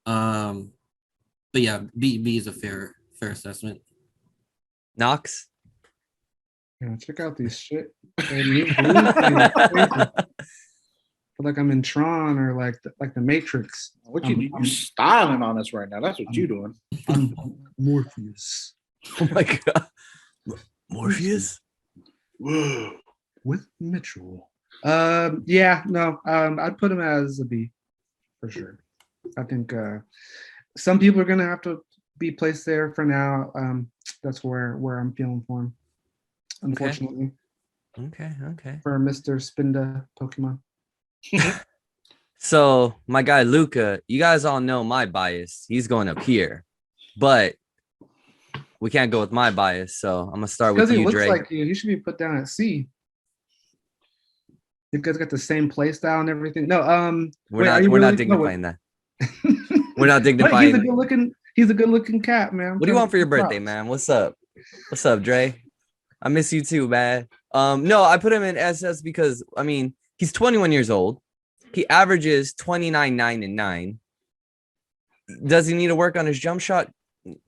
But yeah, B is a fair assessment. Knox. Yeah, check out these shit. I feel like I'm in Tron or like the Matrix. What you styling on us right now? That's what you're doing. I'm Morpheus. Oh my god, Morpheus. Whoa. With Mitchell. I'd put him as a B for sure. I think some people are gonna have to be placed there for now. That's where I'm feeling for him. Unfortunately. Okay. For Mr. Spinda Pokemon. So my guy Luca, you guys all know my bias. He's going up here, but we can't go with my bias. So I'm gonna start Because with he you, looks Dre. like you. He should be put down at C. You guys got the same play style and everything. No, We're wait, are not you we're not really? No, dignifying that. We're not But he's a dignifying. good looking. He's a good looking cat, man. What do you want for your birthday, man? What's up? What's up, Dre? I miss you too, man. No, I put him in SS because I mean he's 21 years old. He averages 29, 9, and 9. Does he need to work on his jump shot?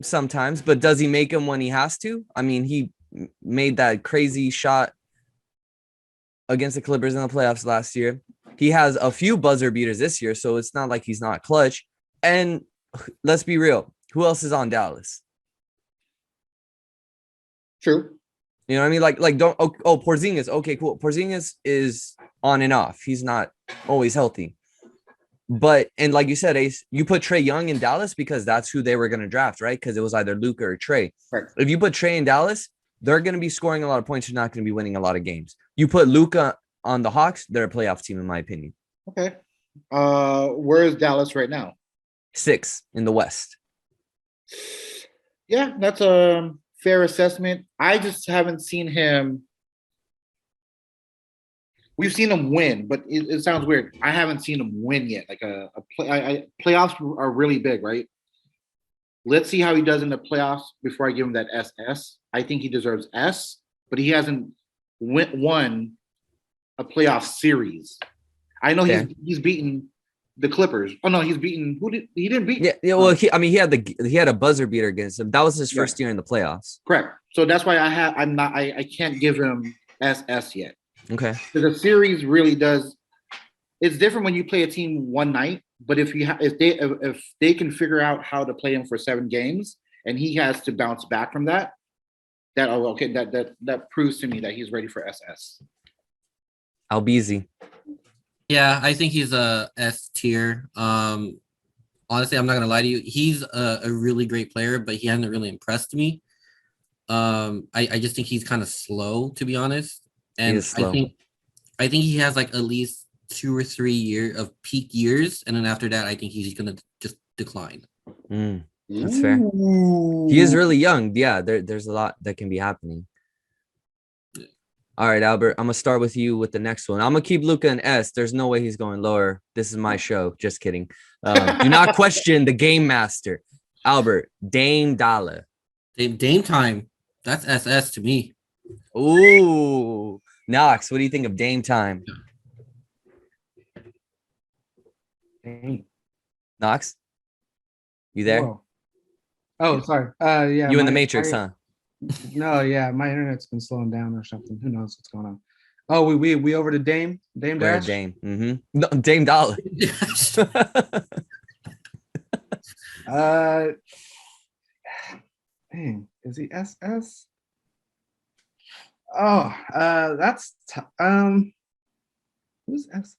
Sometimes, but does he make them when he has to? I mean, he made that crazy shot against the Clippers in the playoffs last year. He has a few buzzer beaters this year, so it's not like he's not clutch. And let's be real, who else is on Dallas? True. You know what I mean? Like don't Porzingis. Okay, cool. Porzingis is on and off. He's not always healthy. But and like you said, Ace, you put Trae Young in Dallas because that's who they were going to draft, right? Because it was either Luka or Trae. Right. If you put Trae in Dallas, they're going to be scoring a lot of points. You're not going to be winning a lot of games. You put Luka on the Hawks, they're a playoff team, in my opinion. Okay. Where is Dallas right now? 6 in the West. Yeah, that's a fair assessment. I just haven't seen him. We've seen him win, but it sounds weird. I haven't seen him win yet. Like playoffs are really big, right? Let's see how he does in the playoffs before I give him that SS. I think he deserves S, but he hasn't won a playoff series. I know he's beaten the Clippers. Oh no, he's beaten he didn't beat? Yeah. Well, he had a buzzer beater against him. That was his first year in the playoffs. Correct. So that's why I can't give him SS yet. Okay. The series really does. It's different when you play a team one night, but if they can figure out how to play him for 7 games and he has to bounce back from that proves to me that he's ready for SS. Albizi. Yeah, I think he's a S tier. Honestly, I'm not gonna lie to you. He's a really great player, but he hasn't really impressed me. I just think he's kind of slow, to be honest. And I think he has like at least 2 or 3 years of peak years, and then after that, I think he's gonna just decline. That's fair. He is really young. Yeah, there's a lot that can be happening. All right, Albert, I'm gonna start with you with the next one. I'm gonna keep Luka in S. There's no way he's going lower. This is my show. Just kidding. Do not question the game master, Albert. Dame Dollar. Dame time. That's SS to me. Ooh, Knox, what do you think of Dame time? Dang. Knox, you there? Whoa. Oh, sorry. Yeah. You in the Matrix, huh? No, yeah, my internet's been slowing down or something. Who knows what's going on? Oh, we over to Dame Dash. Dame. No, Dame Dollar. Dang, is he SS? Oh, that's who's S?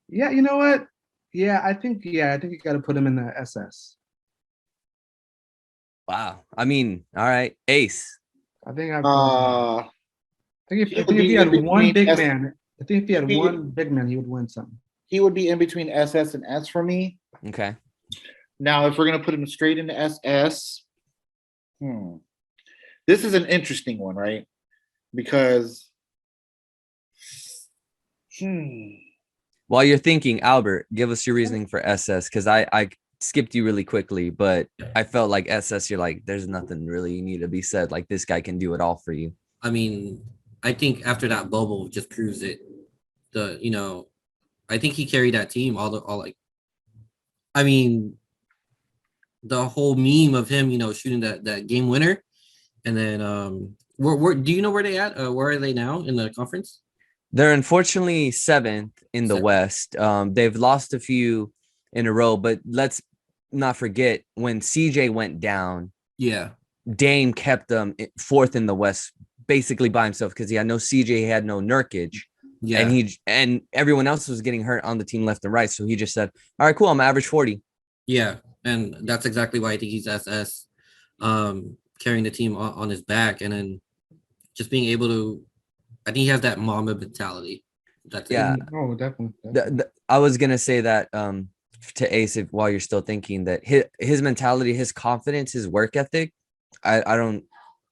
Yeah, you know what? Yeah, I think you got to put him in the SS. Wow. I mean, all right, Ace. I think if he had one big man, he would win something. He would be in between SS and S for me. Okay. Now, if we're gonna put him straight into SS, this is an interesting one, right? Because while you're thinking, Albert, give us your reasoning for SS, because I skipped you really quickly, but I felt like SS, you're like, there's nothing really you need to be said. Like, this guy can do it all for you. I mean, I think after that bubble just proves it. I think he carried that team the whole meme of him, shooting that game winner. And then where do you know where they at? Where are they now in the conference? They're unfortunately 7th in the West. They've lost a few in a row, but let's not forget when CJ went down. Yeah, Dame kept them 4th in the West basically by himself because he had no CJ, he had no Nurkic. Yeah, and everyone else was getting hurt on the team left and right. So he just said, "All right, cool, I'm average 40." Yeah, and that's exactly why I think he's SS, carrying the team on his back, and then just being able to. I think he has that Mamba mentality. That's Yeah. it. Oh, definitely. I was gonna say that to Ace, if while you're still thinking that his mentality, his confidence, his work ethic, I don't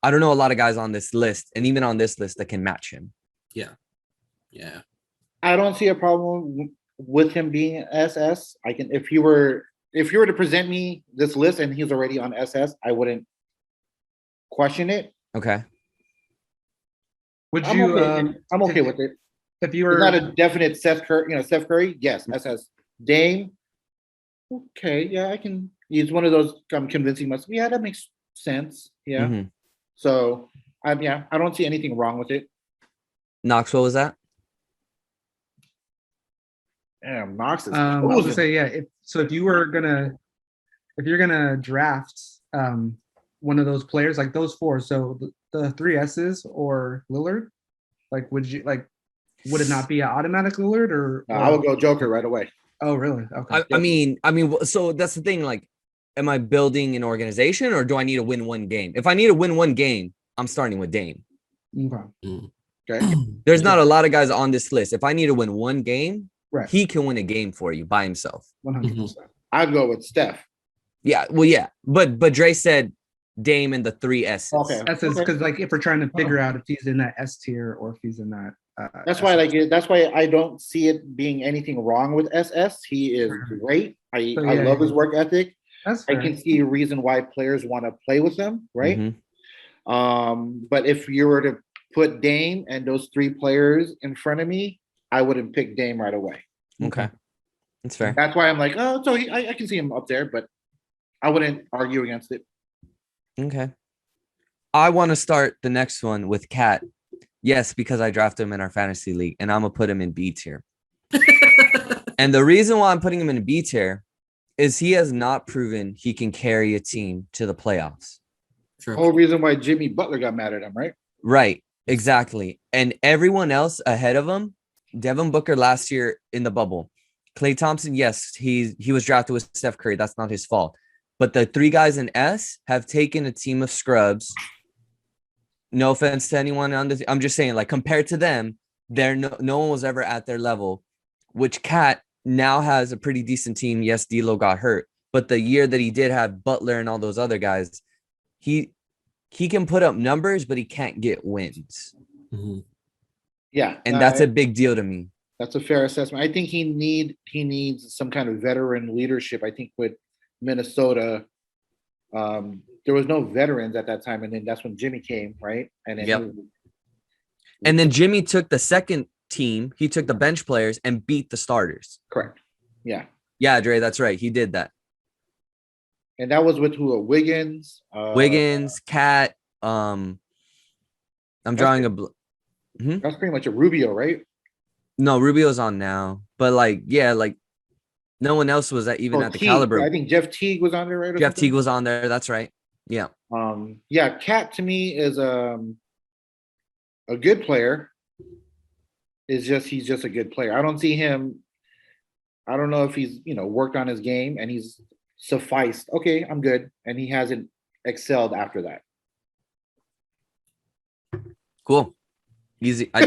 know a lot of guys on this list, and even on this list that can match him. Yeah. Yeah. I don't see a problem with him being SS. I can if you were to present me this list and he's already on SS, I wouldn't question it. Okay. Would I'm you? okay. I'm okay with it. If you It's not were, a definite Steph Curry. Steph Curry, yes, SS. Dame, okay, yeah, I can. He's one of those. I'm convincing myself. Yeah, that makes sense. Yeah. Mhm. So, yeah, I don't see anything wrong with it. Knox, what was that? Damn, Knox is I was gonna posing. say, yeah. If you're gonna draft one of those players, like those four, so the three S's or Lillard, like would it not be an automatic Lillard or? I would go Joker right away. Oh, really? Okay. I mean, so that's the thing. Like, am I building an organization, or do I need to win one game? If I need to win one game, I'm starting with Dame. Okay. Okay. There's not a lot of guys on this list. If I need to win one game, Right. he can win a game for you by himself. 100%. I'd go with Steph. Yeah, well, yeah, but Dre said Dame and the three S's. Okay. That's because like if we're trying to figure out if he's in that S tier or if he's in that. That's why that's why I don't see it being anything wrong with SS. He is great. I love his work ethic. That's I fair. can see a reason why players want to play with him, right? But if you were to put Dame and those three players in front of me, I wouldn't pick Dame right away. Okay, that's fair. That's why I'm like, oh, so I can see him up there, but I wouldn't argue against it. Okay, I want to start the next one with Cat. Yes, because I drafted him in our fantasy league, and I'm gonna put him in B tier. And the reason why I'm putting him in B tier is he has not proven he can carry a team to the playoffs. True. Whole reason why Jimmy Butler got mad at him, right? Right, exactly. And everyone else ahead of him, Devin Booker last year in the bubble, Klay Thompson, yes, he was drafted with Steph Curry. That's not his fault. But the three guys in S have taken a team of scrubs. No offense to anyone on this. I'm just saying, like, compared to them, no one was ever at their level, which Cat now has a pretty decent team. Yes, D'Lo got hurt, but the year that he did have Butler and all those other guys, he can put up numbers, but he can't get wins. Yeah. And that's a big deal to me. That's a fair assessment. I think he needs some kind of veteran leadership. I think with Minnesota, there was no veterans at that time, and then that's when Jimmy came, right? And then and then Jimmy took the second team. He took the bench players and beat the starters. Correct. Yeah. Yeah, Dre, that's right. He did that. And that was with who? Wiggins. Wiggins, Cat. I'm drawing a. That's pretty much a Rubio, right? No, Rubio's on now, but like, yeah, like no one else was even at the caliber. I think Jeff Teague was on there, right? Jeff Teague was on there. That's right. Yeah. Yeah. Cat to me is a good player. He's just a good player. I don't see him. I don't know if he's worked on his game and he's sufficed. Okay, I'm good, and he hasn't excelled after that. Cool. Easy. I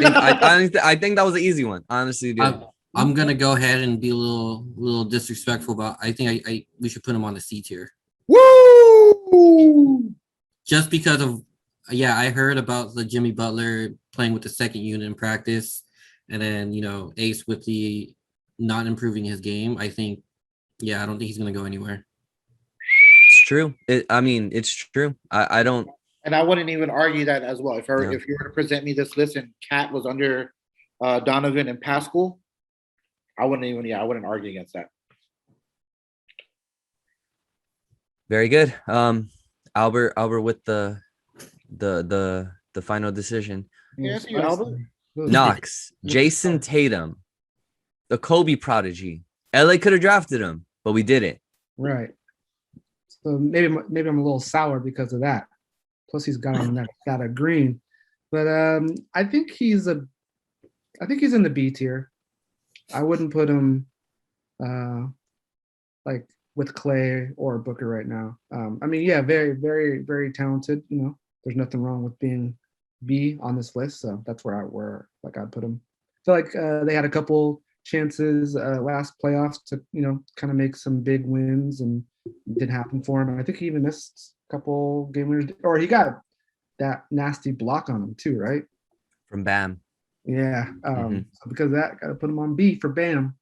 think that was an easy one. Honestly, dude. I'm gonna go ahead and be a little disrespectful, but I think we should put him on the C tier. Woo! Just because of I heard about the Jimmy Butler playing with the second unit in practice, and then Ace with the not improving his game. I think I don't think he's gonna go anywhere. It's true. It's true. I don't. And I wouldn't even argue that as well. If you were to present me this list and Cat was under Donovan and Pascal, I wouldn't argue against that. Very good. Albert with the final decision. Yes, you, Albert. Knox, Jason Tatum, the Kobe prodigy. LA could have drafted him, but we did it. Right. So maybe I'm a little sour because of that. Plus he's got a green, but I think he's in the B tier. I wouldn't put him like with Clay or Booker right now. Very, very, very talented. There's nothing wrong with being B on this list, so that's where I'd put him. feel like they had a couple chances last playoffs to kind of make some big wins, and it didn't happen for him. And I think he even missed a couple game winners, or he got that nasty block on him too, right? From Bam. Yeah. So because of that, got to put him on B for Bam.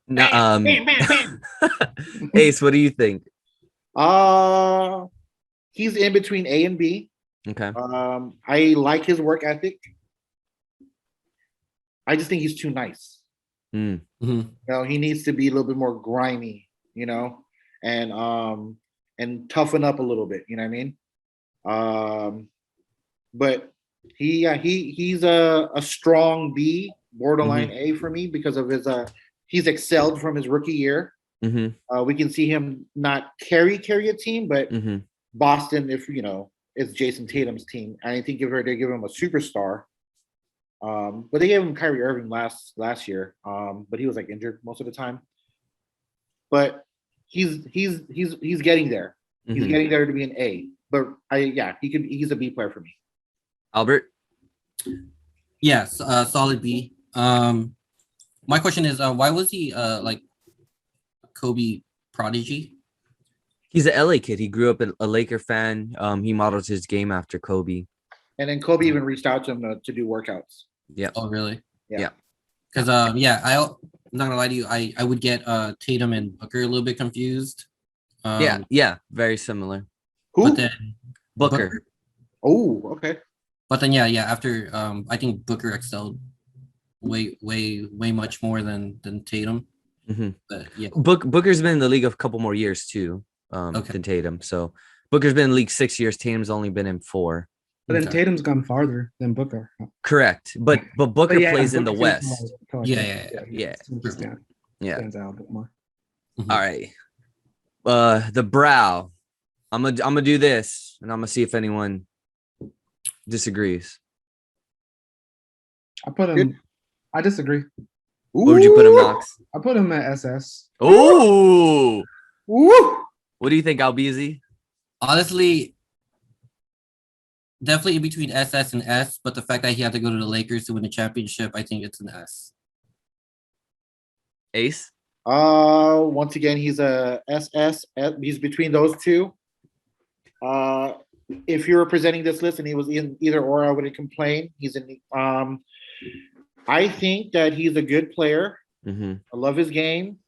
No, Ace, what do you think? He's in between A and B. Okay. I like his work ethic. I just think he's too nice. Mm-hmm. He needs to be a little bit more grimy, and toughen up a little bit. You know what I mean? But he's a strong B, borderline A for me because of his he's excelled from his rookie year. We can see him not carry a team, but Boston, if it's Jason Tatum's team, and I think if they give him a superstar. But they gave him Kyrie Irving last year. But he was like injured most of the time. But he's getting there. He's getting there to be an A. But he's a B player for me. Albert? Yes, solid B. My question is, why was he like Kobe prodigy? He's an LA kid. He grew up a Laker fan. He modeled his game after Kobe. And then Kobe even reached out to him to do workouts. Yeah. Oh, really? Yeah. Because I'm not gonna lie to you, I would get Tatum and Booker a little bit confused. Yeah, very similar. Who? But then Booker. Oh, okay. But then after I think Booker excelled way much more than Tatum. But yeah, Booker's been in the league a couple more years too, than Tatum. So Booker's been in the league 6 years. Tatum's only been in 4. But then Tatum's gone farther than Booker. Correct, but Booker plays in the West. Yeah. Stands out a bit more. All right, the brow. I'm gonna do this, and I'm gonna see if anyone disagrees. I put him. I disagree. Where would you put him, Knox? I put him at SS. Ooh. Woo! What do you think, Albizi? Honestly, definitely in between SS and S, but the fact that he had to go to the Lakers to win the championship, I think it's an S. Ace? Once again, he's a SS. He's between those two. If you were presenting this list and he was in either or, I wouldn't complain. He's in. I think that he's a good player. I love his game.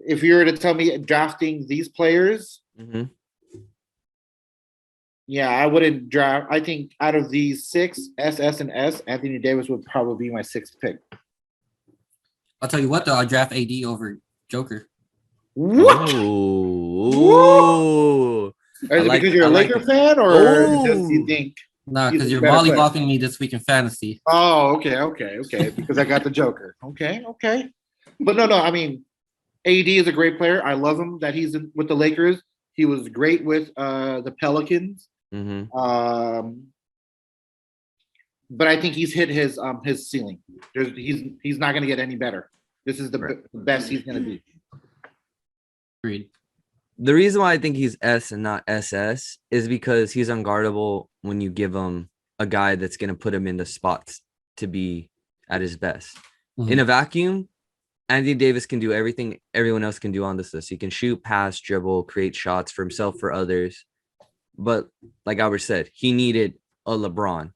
If you were to tell me drafting these players, I wouldn't draft. I think out of these 6, SS and S, Anthony Davis would probably be my 6th pick. I'll tell you what, though, I'll draft AD over Joker. What? Ooh. Is it because you're a Laker fan, or does you think? Nah, because you're mollywopping me this week in fantasy. Oh, okay. Because I got the Joker. Okay. But no. I mean, AD is a great player. I love him that he's with the Lakers. He was great with the Pelicans. But I think he's hit his ceiling. He's not going to get any better. This is the best he's going to be. Agreed. The reason why I think he's S and not SS is because he's unguardable when you give him a guy that's going to put him in the spots to be at his best. In a vacuum, Anthony Davis can do everything everyone else can do on this list. He can shoot, pass, dribble, create shots for himself, for others. But like Albert said, he needed a LeBron.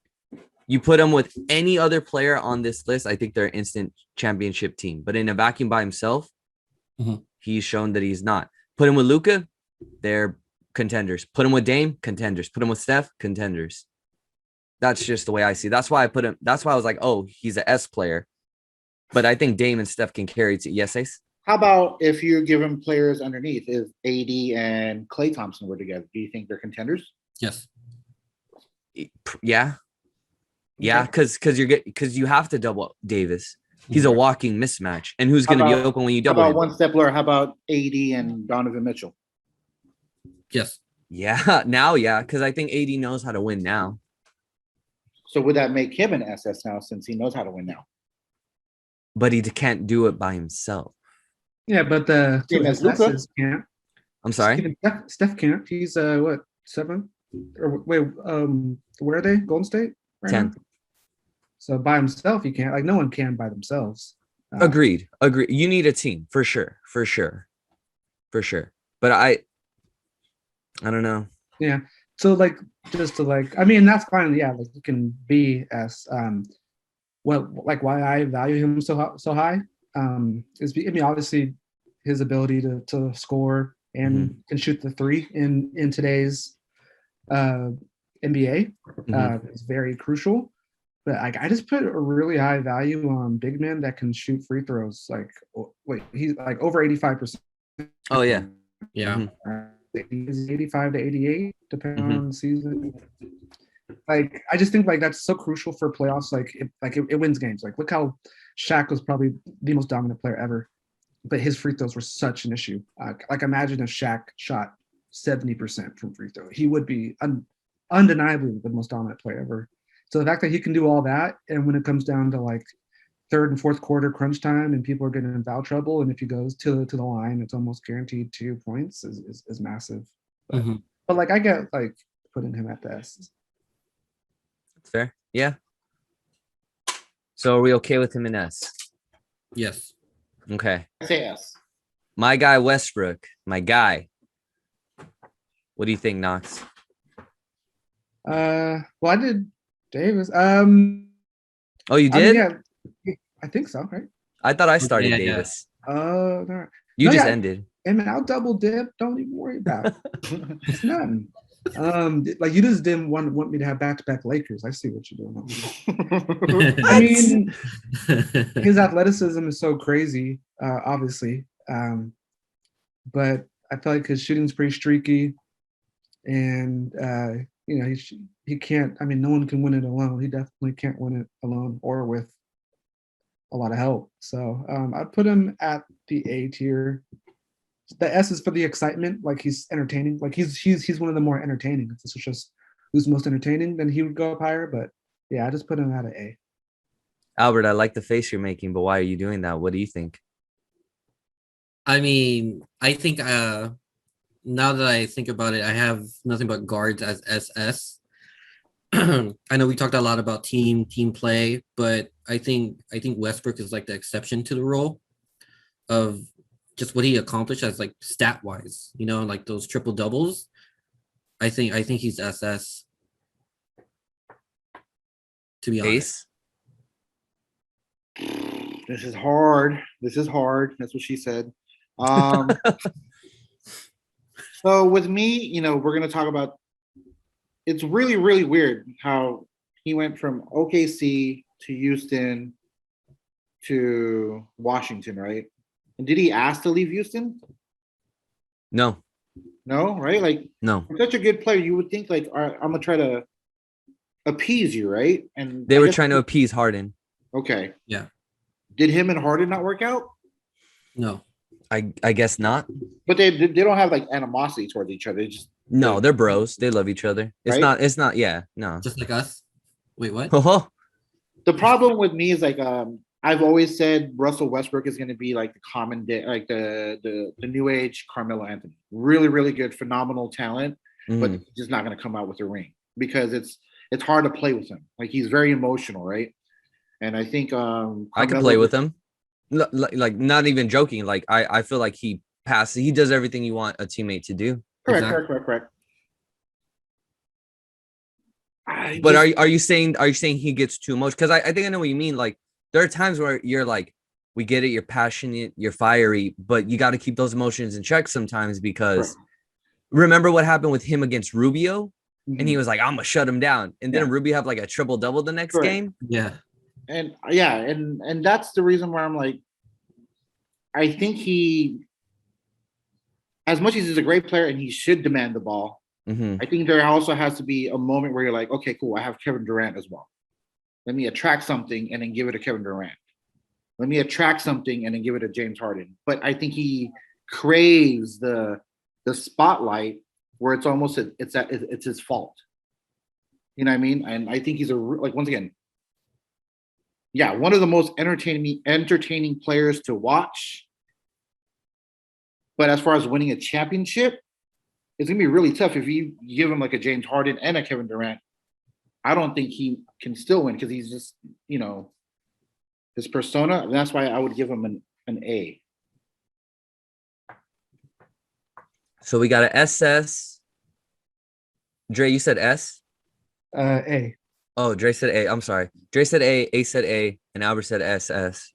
You put him with any other player on this list, I think they're an instant championship team. But in a vacuum by himself, he's shown that he's not. Put him with Luka, they're contenders. Put him with Dame, contenders. Put him with Steph, contenders. That's just the way I see it. That's why I put him. That's why I was like, oh, he's an S player. But I think Dame and Steph can carry to yes, Ace. How about if you give him players underneath? If AD and Klay Thompson were together, do you think they're contenders? Yes. Yeah, because you have to double Davis. He's a walking mismatch, and who's going to be open when you double? How about him? one step lower? How about AD and Donovan Mitchell? Yes. Yeah, now, because I think AD knows how to win now. So would that make him an SS now, since he knows how to win now? But he can't do it by himself. Yeah, but the Same as Luka. can't. I'm sorry. Steph can't. He's what, 7? Or wait, where are they? Golden State right 10. now. So by himself, he can't. Like no one can by themselves. Agreed. You need a team for sure. But I don't know. Yeah. So like, just to like, I mean, that's fine. Yeah, like you can be as well. Like why I value him so high is I mean, obviously his ability to score and can shoot the three in today's NBA is very crucial. But like, I just put a really high value on big men that can shoot free throws. Like, wait, he's like over 85%. Oh yeah. Yeah. 85 to 88, depending on the season. Like, I just think like that's so crucial for playoffs. Like, it wins games. Like, look how Shaq was probably the most dominant player ever, but his free throws were such an issue. Like, imagine if Shaq shot 70% from free throw, he would be undeniably the most dominant player ever. So the fact that he can do all that, and when it comes down to like third and fourth quarter crunch time and people are getting in foul trouble, and if he goes to the line, it's almost guaranteed 2 points is massive. But like, I get like putting him at the S. That's fair. Yeah. So are we okay with him in S? Yes. Okay. Say yes. My guy Westbrook, my guy. What do you think, Knox? Well, I did Davis. Oh, you did? I mean, yeah, I think so, right? I thought I started Yeah. Davis. No. You No, just yeah. ended. Hey man, I'll double dip. Don't even worry about it. It's nothing. Like you just didn't want me to have back-to-back Lakers. I see what you're doing. I mean, his athleticism is so crazy, obviously. But I feel like his shooting's pretty streaky, and you know, he can't. I mean, no one can win it alone. He definitely can't win it alone or with a lot of help. So I'd put him at the A tier. The S is for the excitement. Like, he's entertaining. Like, he's one of the more entertaining. If this was just who's most entertaining, then he would go up higher. But yeah, I just put him at an A. Albert, I like the face you're making, but why are you doing that? What do you think? I mean, I think now that I think about it, I have nothing but guards as SS. I know we talked a lot about team play, but I think Westbrook is like the exception to the rule of just what he accomplished as like stat wise, you know, like those triple doubles. I think he's SS. To be honest. Ace? This is hard. That's what she said. So with me, you know, we're gonna talk about. It's really, really weird how he went from OKC to Houston to Washington, right? And did he ask to leave Houston? No. No, right? Like, No. you're such a good player, you would think like, all right, I'm gonna try to appease you, right? And They were trying to appease Harden. Okay. Yeah. Did him and Harden not work out? No. I guess not. But they don't have like animosity towards each other. They just No, they're bros. They love each other. It's Right? not. Yeah, no. Just like us. Wait, what? Oh, the problem with me is like I've always said Russell Westbrook is going to be like the common day, like the new age Carmelo Anthony. Really, really good, phenomenal talent, but he's just not going to come out with a ring because it's hard to play with him. Like, he's very emotional, right? And I think I could play with him. Like, not even joking. Like, I feel like he passes. He does everything you want a teammate to do. Correct. But are you saying he gets too much? Because I think I know what you mean. Like, there are times where you're like, we get it, you're passionate, you're fiery, but you got to keep those emotions in check sometimes because remember what happened with him against Rubio? And he was like, I'm gonna shut him down. And then Rubio have like a triple double the next game. Yeah. And that's the reason where I'm like, I think he, as much as he's a great player and he should demand the ball, I think there also has to be a moment where you're like, okay, cool, I have Kevin Durant as well. Let me attract something and then give it to Kevin Durant. Let me attract something and then give it to James Harden. But I think he craves the spotlight where it's almost it's his fault. You know what I mean? And I think he's once again, one of the most entertaining players to watch. But as far as winning a championship, it's gonna be really tough if you give him like a James Harden and a Kevin Durant. I don't think he can still win because he's just, his persona. And that's why I would give him an A. So we got an SS. Dre, you said S? A. Oh, Dre said A. I'm sorry. Dre said A said A, and Albert said SS.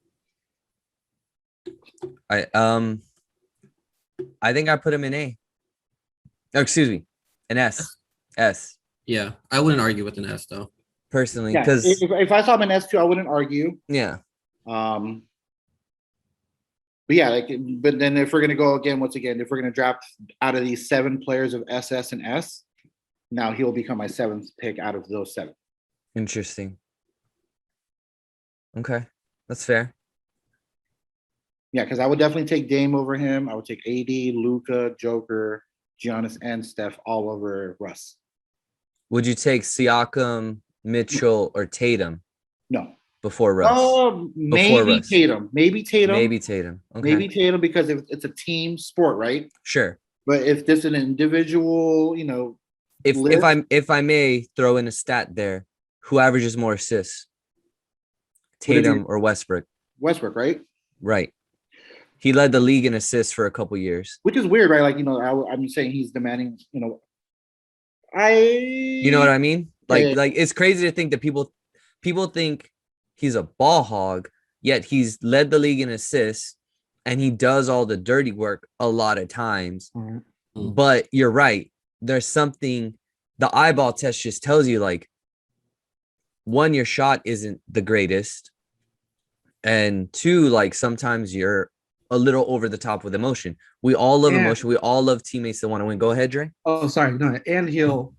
I think I put him in A. Oh, excuse me, an S. S. Yeah, I wouldn't argue with an S though. Personally, Yeah, because if I saw him in S2, I wouldn't argue. yeah. But yeah, but then if we're gonna go once again, if we're gonna draft out of these 7 players of SS and S, now he'll become my 7th pick out of those 7. Interesting. Okay, that's fair. Yeah, because I would definitely take Dame over him. I would take AD, Luka, Joker, Giannis, and Steph all over Russ. Would you take Siakam, Mitchell, or Tatum No. before Russ? Maybe Russ. Tatum. Maybe Tatum. Maybe Tatum. Okay. Maybe Tatum because it's a team sport, right? Sure. But if this is an individual, If I may throw in a stat there, who averages more assists? Tatum or Westbrook? Westbrook, right? Right. He led the league in assists for a couple years. Which is weird, right? Like, I'm saying he's demanding, You know what I mean? Like it's crazy to think that people think he's a ball hog, yet he's led the league in assists and he does all the dirty work a lot of times. Mm-hmm. But you're right. There's something, the eyeball test just tells you, like, one, your shot isn't the greatest. And 2, like, sometimes you're a little over the top with emotion. We all love emotion. We all love teammates that want to win. Go ahead, Dre. Oh, sorry. No, and he'll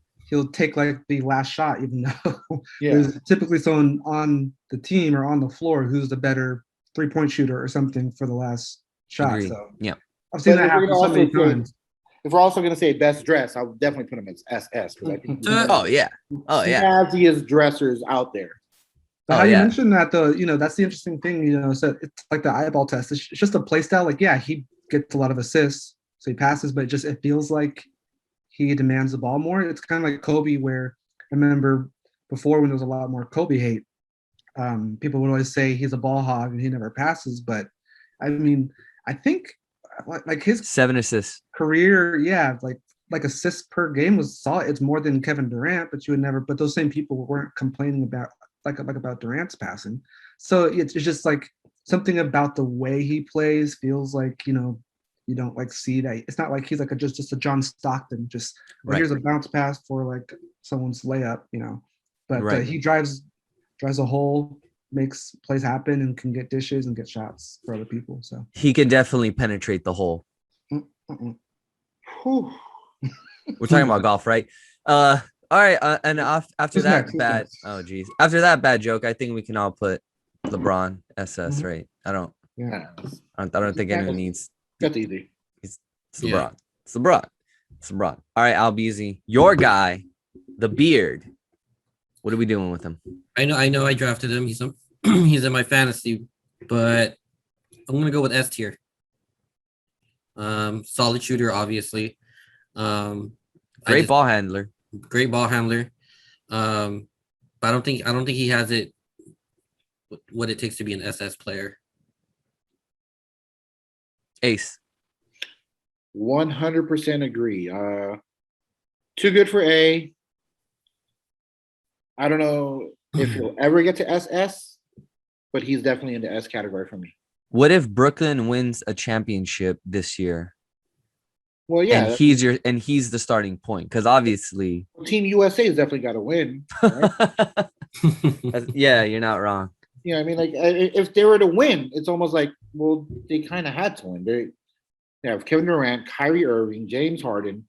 take like the last shot, even though Yeah. there's typically someone on the team or on the floor who's the better 3-point shooter or something for the last shot. Agreed. So Yeah. I've seen But that if we're happen gonna so also many say- times. If we're also gonna say best dress, I would definitely put him as SS because I think Oh, yeah. Oh, yeah. snazziest dressers out there. But Oh, how you yeah. mentioned that though, that's the interesting thing, so it's like the eyeball test. It's just a play style. Like, yeah, he gets a lot of assists, so he passes, but it feels like he demands the ball more. It's kind of like Kobe, where I remember before when there was a lot more Kobe hate, people would always say he's a ball hog and he never passes. But I mean, I think like his 7 assists. career, yeah, like assists per game was solid. It's more than Kevin Durant, but but those same people weren't complaining about about Durant's passing. So it's just like something about the way he plays feels like, you don't like see that. It's not like he's like just a John Stockton, just here's a bounce pass for like someone's layup, but he drives a hole, makes plays happen, and can get dishes and get shots for other people. So He can definitely penetrate the hole. mm-mm. Whew. We're talking about golf, right? All right, and after Who's that next? Who's bad, next? oh geez, after that bad joke, I think we can all put LeBron SS, Mhm. right? I don't Yeah, think anyone needs. that's easy. It's Yeah. LeBron. It's LeBron. It's LeBron. All right, Albeezy, your guy, the beard. What are we doing with him? I know I drafted him. He's in my fantasy, but I'm gonna go with S tier. Solid shooter, obviously. Great ball handler. Great ball handler. But I don't think he has it what it takes to be an SS player. Ace. 100% agree. Too good for A. I don't know if he'll ever get to SS, but he's definitely in the S category for me. What if Brooklyn wins a championship this year? Well, yeah, And he's the starting point, because obviously Team USA has definitely got to win. Right? yeah, you're not wrong. You know, I mean, like if they were to win, it's almost like, well, they kind of had to win. They have Kevin Durant, Kyrie Irving, James Harden,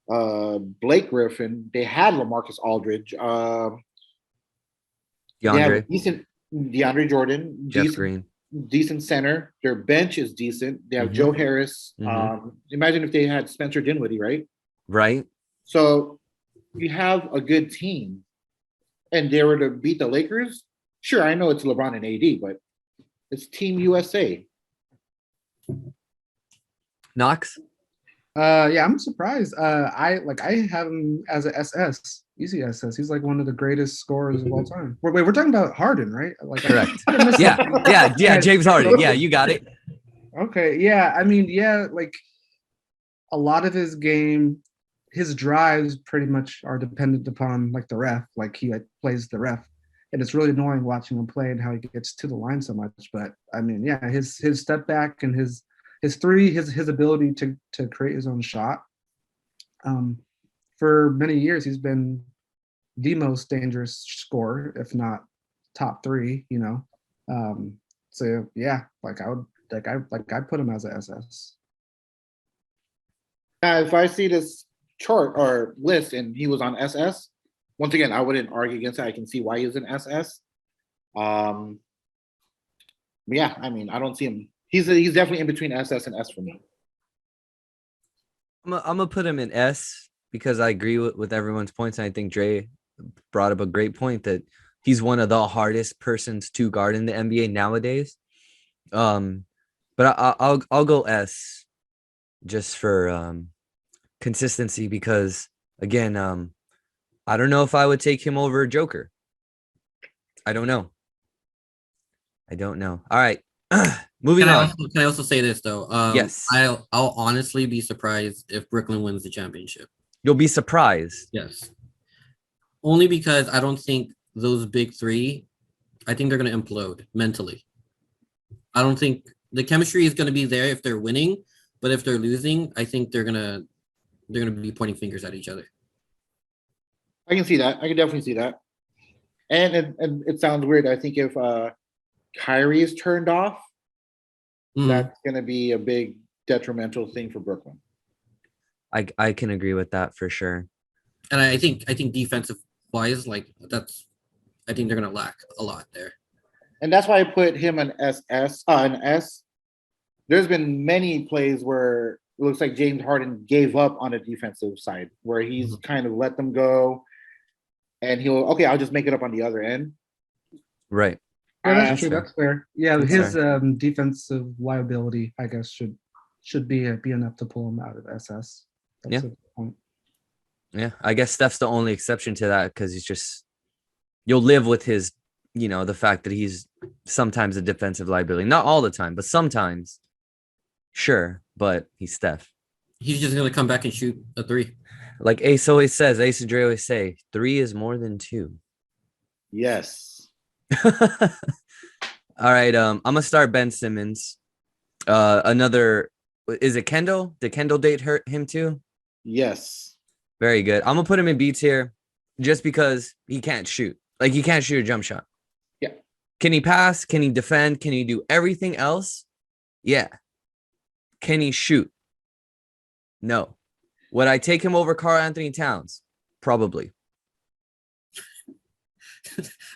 Blake Griffin. They had LaMarcus Aldridge. They have decent DeAndre Jordan, Jeff Green. decent center. Their bench is decent. They have Mhm. Joe Harris. Mhm. Imagine if they had Spencer Dinwiddie, right? Right? So you have a good team, and they were to beat the Lakers. Sure, I know it's LeBron and AD, but it's Team USA. Knox? Yeah, I'm surprised. I have him as a SS, easy SS. He's like one of the greatest scorers of all time. Wait, we're talking about Harden, right? Like, Correct. I missed Yeah, something. yeah, James Harden. Yeah, you got it. Okay, yeah. I mean, yeah, like a lot of his game, his drives pretty much are dependent upon like the ref. Like he like plays the ref, and it's really annoying watching him play and how he gets to the line so much. But I mean, yeah, his step back and his three, his ability to create his own shot. For many years, he's been the most dangerous scorer, if not top three. You know, so yeah, like I put him as a SS. If I see this chart or list and he was on SS, once again, I wouldn't argue against it. I can see why he's an SS. Yeah, I mean, I don't see him. He's definitely in between SS and S for me. I'm gonna put him in S because I agree with everyone's points. And I think Dre brought up a great point that he's one of the hardest persons to guard in the NBA nowadays. But I'll go S just for consistency because again, I don't know if I would take him over Joker. I don't know. All right. Moving on. Can I also say this though? Yes. I'll honestly be surprised if Brooklyn wins the championship. You'll be surprised. Yes. Only because I don't think those big three, I think they're gonna implode mentally. I don't think the chemistry is gonna be there if they're winning, but if they're losing, I think they're gonna be pointing fingers at each other. I can see that. I can definitely see that. And it sounds weird. I think if Kyrie is turned off, that's going to be a big detrimental thing for Brooklyn. I can agree with that for sure. And I think defensive wise, like I think they're going to lack a lot there. And that's why I put him an an S. There's been many plays where it looks like James Harden gave up on the defensive side, where he's kind of let them go, and I'll just make it up on the other end. Right. Yeah, that's true. That's fair. Yeah, That's his fair. Defensive liability, I guess, should be enough to pull him out of SS. That's Yeah. a good point. Yeah, I guess Steph's the only exception to that because you'll live with his, the fact that he's sometimes a defensive liability. Not all the time, but sometimes. Sure, but he's Steph. He's just going to come back and shoot a three. Like Ace and Dre always say, 3 is more than 2. Yes. All right, I'm gonna start Ben Simmons. Is it Kendall? Did Kendall date him too? Yes. Very good. I'm gonna put him in B tier just because he can't shoot. Like he can't shoot a jump shot. Yeah. Can he pass? Can he defend? Can he do everything else? Yeah. Can he shoot? No. Would I take him over Karl Anthony Towns? Probably.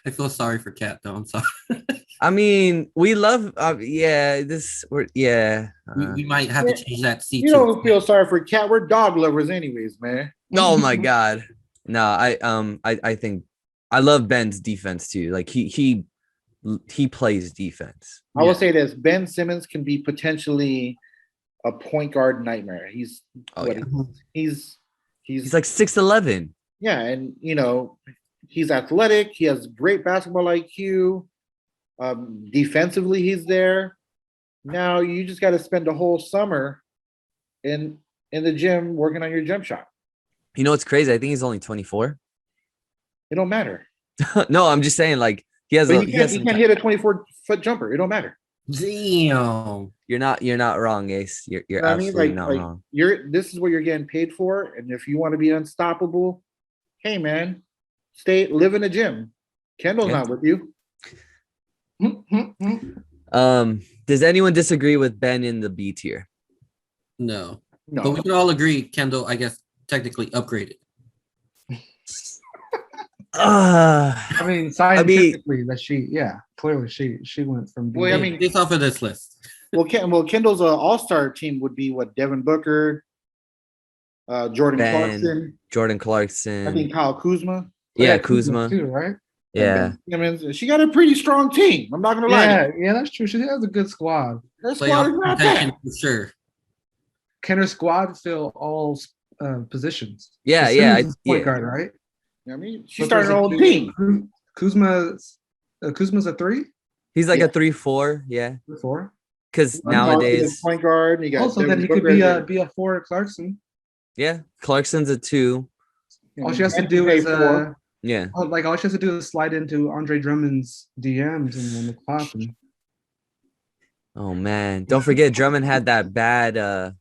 I feel sorry for Kat though. I'm sorry. I mean, we love. We might have to change that C2. You don't feel sorry for Cat. We're dog lovers, anyways, man. Oh my god. No, I think I love Ben's defense too. Like he plays defense. I will say this: Ben Simmons can be potentially a point guard nightmare. He's like 6'11". Yeah, and he's athletic. He has great basketball IQ. Defensively, he's there. Now you just got to spend the whole summer in the gym working on your jump shot. You know what's crazy? I think he's only 24. It don't matter. No, I'm just saying, like he can't hit a 24-foot jumper. It don't matter. Damn. You're not wrong, Ace. You're absolutely not wrong. This is what you're getting paid for, and if you want to be unstoppable, hey man, live in the gym. Kendall's not with you. Does anyone disagree with Ben in the B tier? No. But we can all agree Kendall, I guess, technically upgraded. I mean, scientifically, clearly she went from. Well, I mean, based off of this list. Well, Kendall's all-star team would be what? Devin Booker, Jordan Clarkson. I think Kyle Kuzma. Yeah, Kuzma too, right? Yeah. She got a pretty strong team. I'm not gonna lie. Yeah, that's true. She has a good squad. Her squad is not bad. For sure. can her squad fill all positions? Yeah, So yeah, Simmons is point yeah. guard, right? You know what I mean, she But started her there's a whole two- team. Kuzma's a 3, He's like Yeah. a 3-4, yeah. 4. Because Clarkson is nowadays, point guard. You got Also, then Devin he could Booker. be a 4 at Clarkson. yeah, Clarkson's a 2. All she has to Brandon do Bay is four. Yeah. all she has to do is slide into Andre Drummond's DMs and then it's popping. Oh man, don't forget Drummond had that bad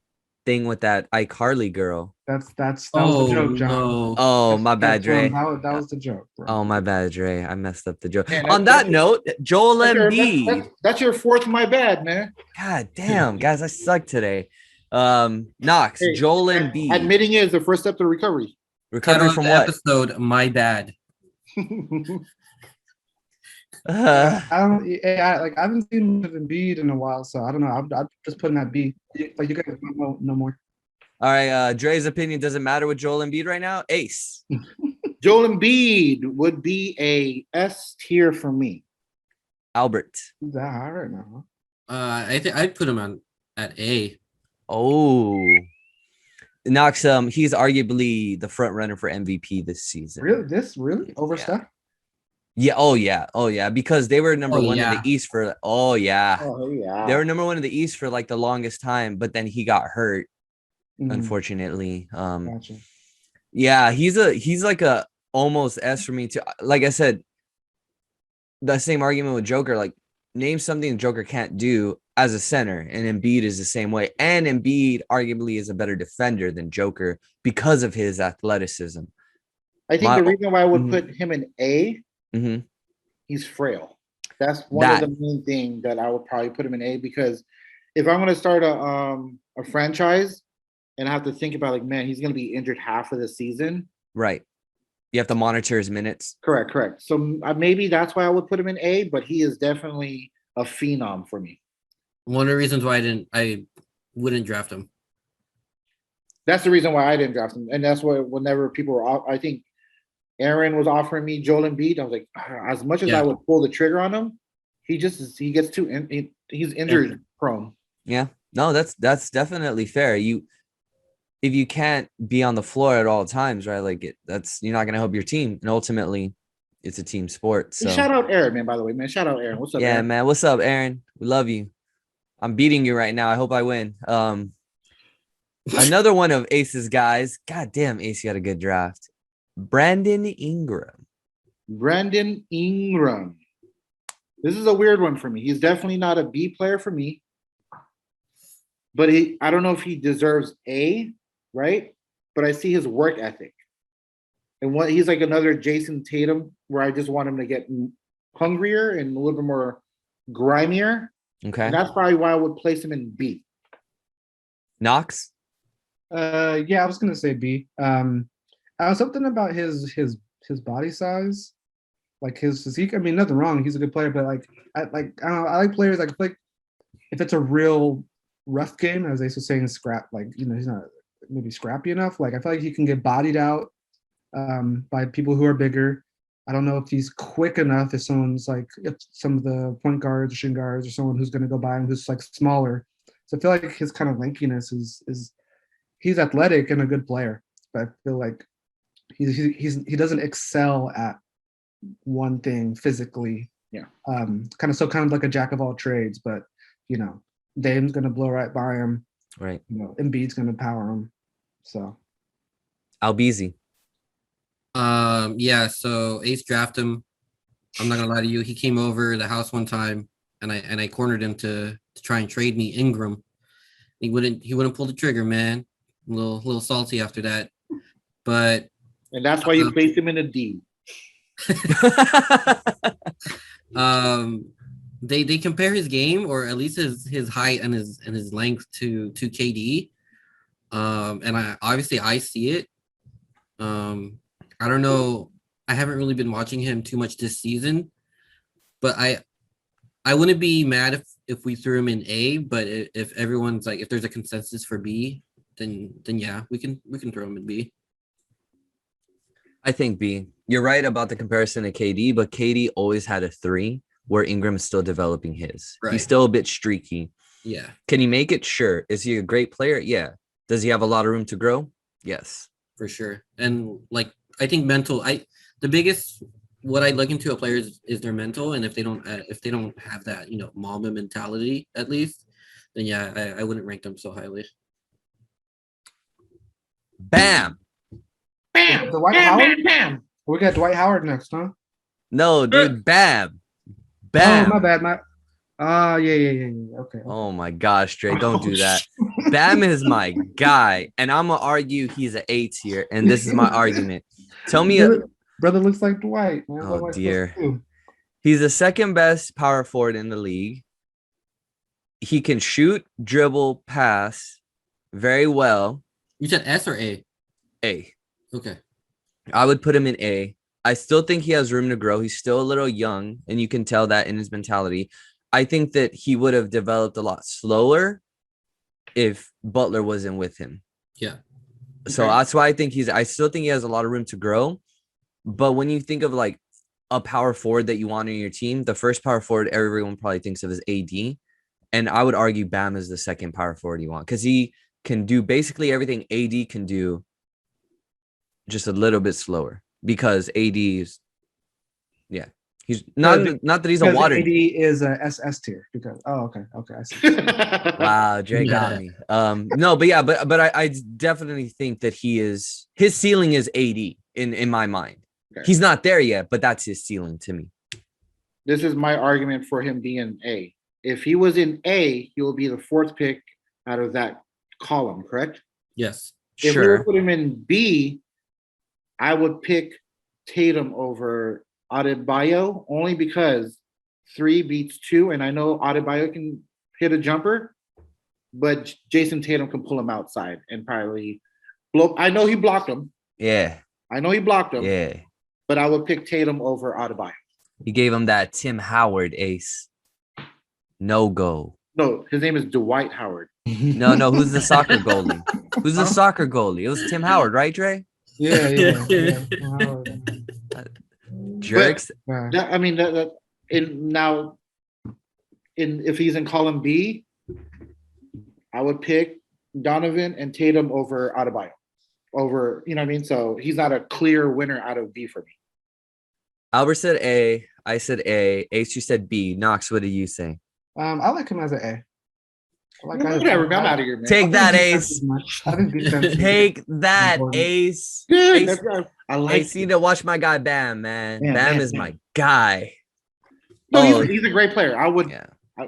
thing with that Ike Harley girl. That was Oh the joke, John. no. Oh, my bad, Dre. That was the joke, bro. Oh, my bad, Dre. I messed up the joke. Man, On that note, Joel Embiid. That's your fourth my bad, man. God damn, guys, I suck today. Knox, Hey, Joel Embiid. Admitting it is the first step to recovery. Recovery Title of from the what? episode, my bad. I haven't seen much of Embiid in a while, so I don't know. I'm just putting that B. Like you guys know no more. All right, Dre's opinion doesn't matter with Joel Embiid right now. Ace. Joel Embiid would be a S tier for me. Albert. He's that high right now. I think I'd put him on at A. Oh. Knox, he's arguably the front runner for MVP this season. Really over Yeah. Steph? Yeah. Oh yeah. Because they were number one in yeah. the East for. Oh yeah. Oh yeah. They were number one in the East for like the longest time, but then he got hurt, Mhm. unfortunately. Gotcha. Yeah, he's like a almost S for me too. Like I said, the same argument with Joker. Like, name something Joker can't do as a center, and Embiid is the same way. And Embiid arguably is a better defender than Joker because of his athleticism. I think the reason why I would Mhm. put him in A, Mhm. he's frail. That's one of the main things that I would probably put him in A, because if I'm going to start a franchise and I have to think about, like, man, he's going to be injured half of the season. Right. You have to monitor his minutes. Correct. So maybe that's why I would put him in A, but he is definitely a phenom for me. One of the reasons why I wouldn't draft him. That's the reason why I didn't draft him. And that's why whenever people were, I think Aaron was offering me Joel Embiid, I was like, as much as I would pull the trigger on him, he gets too, he's injured prone. Yeah. No, that's definitely fair. If you can't be on the floor at all times, right? Like you're not gonna help your team, and ultimately, it's a team sport. So Shout out Aaron, man. By the way, man. Shout out Aaron. What's up? Yeah, Aaron? man. What's up, Aaron? We love you. I'm beating you right now. I hope I win. Another one of Ace's guys. God damn, Ace got a good draft. Brandon Ingram. This is a weird one for me. He's definitely not a B player for me, but I don't know if he deserves A, right? But I see his work ethic, and he's like another Jason Tatum, where I just want him to get hungrier and a little bit more grimier. Okay. And that's probably why I would place him in B. Knox. Yeah, I was gonna say B. Something about his body size, like his physique. I mean, nothing wrong. He's a good player, but I don't know. I like players like if it's a real rough game, as they used to say in scrap, like, you know, he's not maybe scrappy enough. Like, I feel like he can get bodied out by people who are bigger. I don't know if he's quick enough if someone's like, if some of the point guards or shin guards or someone who's going to go by him who's like smaller. So I feel like his kind of lankiness is he's athletic and a good player, but I feel like he doesn't excel at one thing physically. Yeah. Kind of like a jack of all trades, but you know, Dame's going to blow right by him. Right. You know, Embiid's going to power him. So Albizi. Yeah, so Ace drafted him. I'm not gonna lie to you. He came over the house one time and I cornered him to try and trade me Ingram. He wouldn't pull the trigger, man. A little salty after that. But And that's why you placed him in a D. They compare his game, or at least his height and his length to KD. And I see it. I don't know. I haven't really been watching him too much this season, but I wouldn't be mad if we threw him in A. But if everyone's like, if there's a consensus for B, then yeah, we can throw him in B. I think B. You're right about the comparison to KD, but KD always had a 3, where Ingram is still developing his. Right. He's still a bit streaky. Yeah. Can he make it? Sure. Is he a great player? Yeah. Does he have a lot of room to grow? Yes. for sure. And like I think the biggest what I look into a player is their mental, and if they don't have that Mamba mentality at least, then yeah, I wouldn't rank them so highly. Bam. Bam. Dwight Howard. Bam. We got Dwight Howard next, huh? No, dude. Bam. Oh, Bam. my bad. Yeah. Okay. Oh my gosh, Dre, don't do that. Bam is my guy, and I'm gonna argue he's an A tier, and this is my argument. Tell me, brother looks like Dwight. Man. oh dear, he's the second best power forward in the league. He can shoot, dribble, pass very well. You said S or A? A. Okay. I would put him in A. I still think he has room to grow. He's still a little young, and you can tell that in his mentality. I think that he would have developed a lot slower if Butler wasn't with him. Yeah. So that's why I still think he has a lot of room to grow. But when you think of like a power forward that you want in your team, the first power forward everyone probably thinks of is AD. And I would argue Bam is the second power forward you want because he can do basically everything AD can do, just a little bit slower because AD is, yeah. He's not that he's a water. AD is a SS tier because okay, I see. Wow, Dre got me. No, but yeah, but I definitely think that his ceiling is AD in my mind. Okay. He's not there yet, but that's his ceiling to me. This is my argument for him being A. If he was in A, he will be the fourth pick out of that column, correct? Yes. If we Sure. would put him in B, I would pick Tatum over Adebayo only because 3 beats 2, and I know Adebayo can hit a jumper, but Jason Tatum can pull him outside and probably blow. I know he blocked him. Yeah. Yeah. But I would pick Tatum over Adebayo. He gave him that Tim Howard ace. No go. No, his name is Dwight Howard. No. Who's the soccer goalie? Who's the soccer goalie? It was Tim Howard, right, Dre? Yeah. Jerks. I mean, if he's in column B, I would pick Donovan and Tatum over Adebayo. Over, you know what I mean? So he's not a clear winner out of B for me. Albert said A. I said A. Ace, you said B. Knox, what do you say? I like him as an A. Whatever, I'm out of here, man. Take that, Ace. I think defense Take that, Ace. Good. Ace. I like. Ace, you need to watch my guy Bam, man. Yeah, Bam man, is man. my guy. No, he's a great player. I would. Yeah.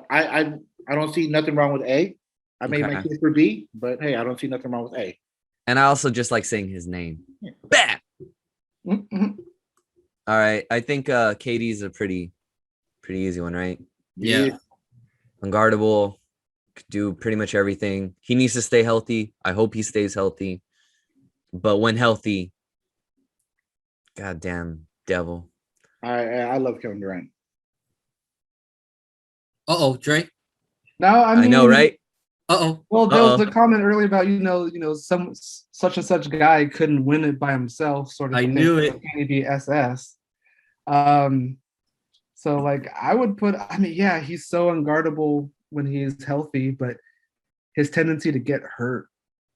I don't see nothing wrong with A. I made my Okay. case for B, but hey, I don't see nothing wrong with A. And I also just like saying his name. Yeah. Bam. Mhm. All right. I think KD's a pretty easy one, right? Yeah. Unguardable, could do pretty much everything. He needs to stay healthy. I hope he stays healthy. But when healthy, goddamn devil. I love Kevin Durant. Dre. No, I know, right? Well, there was a comment earlier about some such and such guy couldn't win it by himself, sort of. I thing. knew it. Can he be SS? So like I would put. I mean, yeah, he's so unguardable when he's healthy, but his tendency to get hurt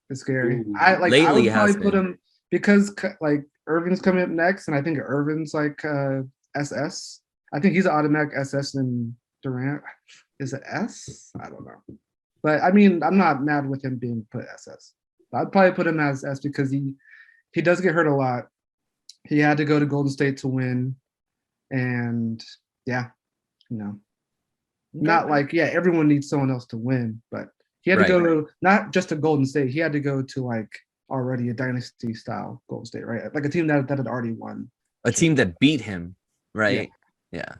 is scary. Ooh. I Lately would has probably put him because like Irvin's coming up next, and I think Irvin's like SS. I think he's an automatic SS and Durant is it S? I don't know. But I mean, I'm not mad with him being put SS. I'd probably put him as S because he does get hurt a lot. He had to go to Golden State to win. And yeah, not like, yeah, everyone needs someone else to win, but he had to go to not just to Golden State, he had to go to like already a dynasty style Golden State, right? Like a team that had already won. A team that beat him, right? Yeah.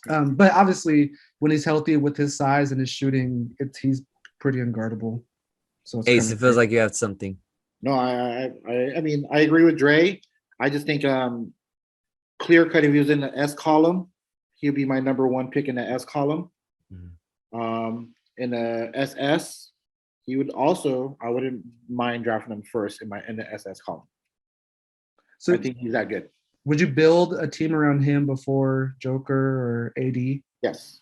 But obviously when he's healthy with his size and his shooting, he's pretty unguardable. So it's Ace, it feels like you have something. No, I mean, I agree with Dre. I just think clear cut if he was in the S column, he'd be my number one pick in the S column. Mhm. In the SS, he would also, I wouldn't mind drafting him first in the SS column. So I think he's that good. would you build a team around him before Joker or AD? Yes.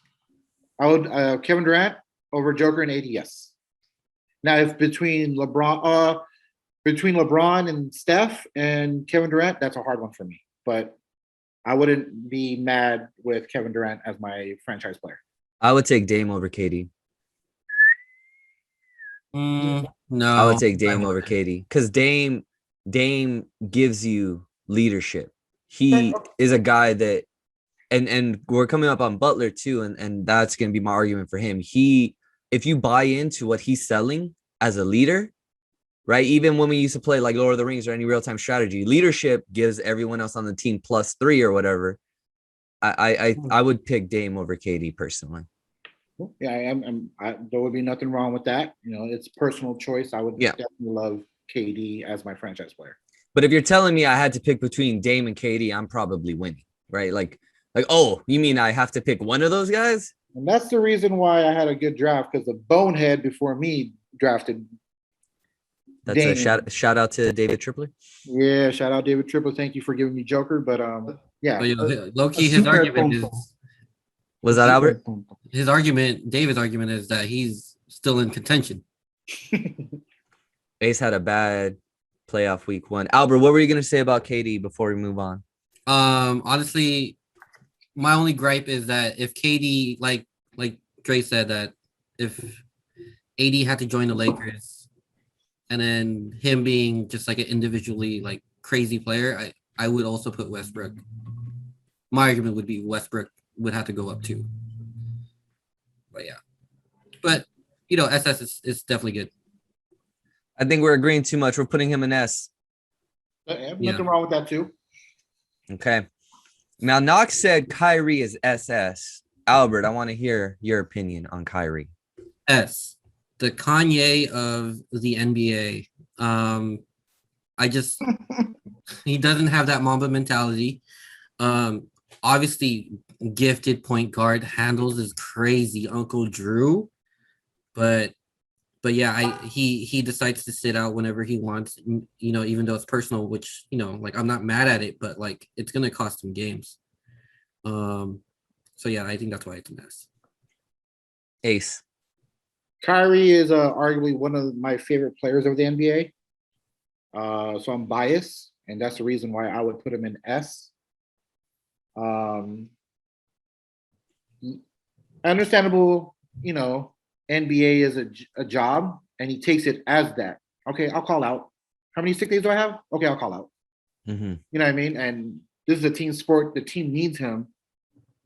I would Kevin Durant over Joker and AD, yes. Now, if between LeBron and Steph and Kevin Durant, that's a hard one for me. But I wouldn't be mad with Kevin Durant as my franchise player. I would take Dame over KD. No, I would take Dame over KD because Dame gives you leadership. He is a guy that, and we're coming up on Butler too, and that's going to be my argument for him. If you buy into what he's selling as a leader, right? Even when we used to play like Lord of the Rings or any real-time strategy, leadership gives everyone else on the team +3 or whatever. I would pick Dame over KD personally. Yeah, there would be nothing wrong with that. It's personal choice. I would definitely love KD as my franchise player. But if you're telling me I had to pick between Dame and KD, I'm probably winning, right? Like, oh, you mean I have to pick one of those guys? And that's the reason why I had a good draft, because the bonehead before me drafted. That's Dame. A shout out to David Tripler. Yeah, shout out David Tripler. Thank you for giving me Joker. But yeah, low key, his argument is. Was that Albert? His argument, David's argument, is that he's still in contention. Ace had a bad playoff week 1. Albert, what were you gonna say about KD before we move on? Honestly, my only gripe is that if KD, like Dre said, that if AD had to join the Lakers, and then him being just like an individually like crazy player, I would also put Westbrook. My argument would be Westbrook would have to go up too. But yeah. But SS is definitely good. I think we're agreeing too much. We're putting him in S. Nothing wrong with that too. Okay. Now Knox said Kyrie is SS. Albert, I want to hear your opinion on Kyrie. S. The Kanye of the NBA. He doesn't have that Mamba mentality. Obviously gifted point guard, handles is crazy, Uncle Drew. But yeah, he decides to sit out whenever he wants, even though it's personal, which, like I'm not mad at it, but like it's gonna cost him games. So yeah, I think that's why it's a mess. Ace. Kyrie is arguably one of my favorite players of the NBA. So I'm biased, and that's the reason why I would put him in S. Understandable, NBA is a job, and he takes it as that. Okay, I'll call out. How many sick days do I have? Okay, I'll call out. Mm-hmm. You know what I mean? And this is a team sport. The team needs him,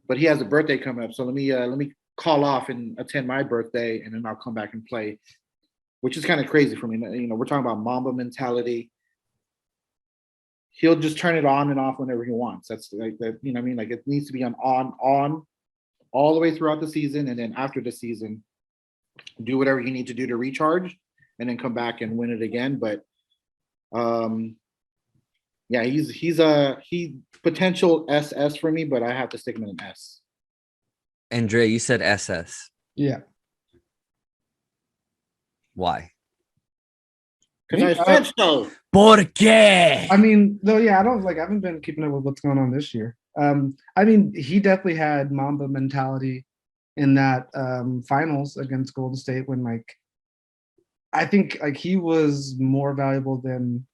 but he has a birthday coming up. So let me call off and attend my birthday, and then I'll come back and play, which is kind of crazy for me. We're talking about Mamba mentality. He'll just turn it on and off whenever he wants. That's like that. You know what I mean? Like it needs to be on all the way throughout the season, and then after the season, do whatever you need to do to recharge, and then come back and win it again. But yeah, he's potential SS for me, but I have to stick him in an S. Andre, you said SS. Yeah. Why? Because I said so. Porque. I mean, though, yeah, I haven't been keeping up with what's going on this year. I mean, he definitely had Mamba mentality in that finals against Golden State when, like, I think like he was more valuable than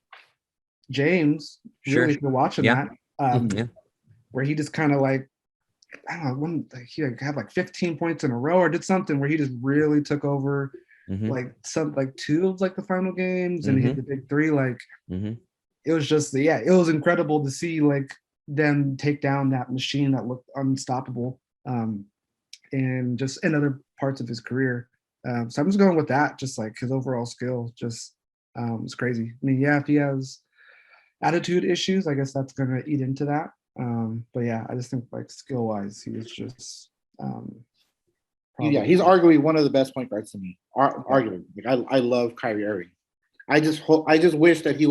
James. Sure. Really, if you're watching that. Yeah. Where he just kind of like, I don't know, he had like 15 points in a row or did something where he just really took over. Mm-hmm. Like two of like the final games, and he hit the big three. Like it was just it was incredible to see like them take down that machine that looked unstoppable, and just in other parts of his career. So I'm just going with that. Just like his overall skill, just it's crazy. I mean, yeah, if he has attitude issues, I guess that's gonna eat into that. But yeah, I just think like skill wise, he was just. Yeah, he's arguably one of the best point guards to me. Arguably, like I love Kyrie Irving. I just wish that he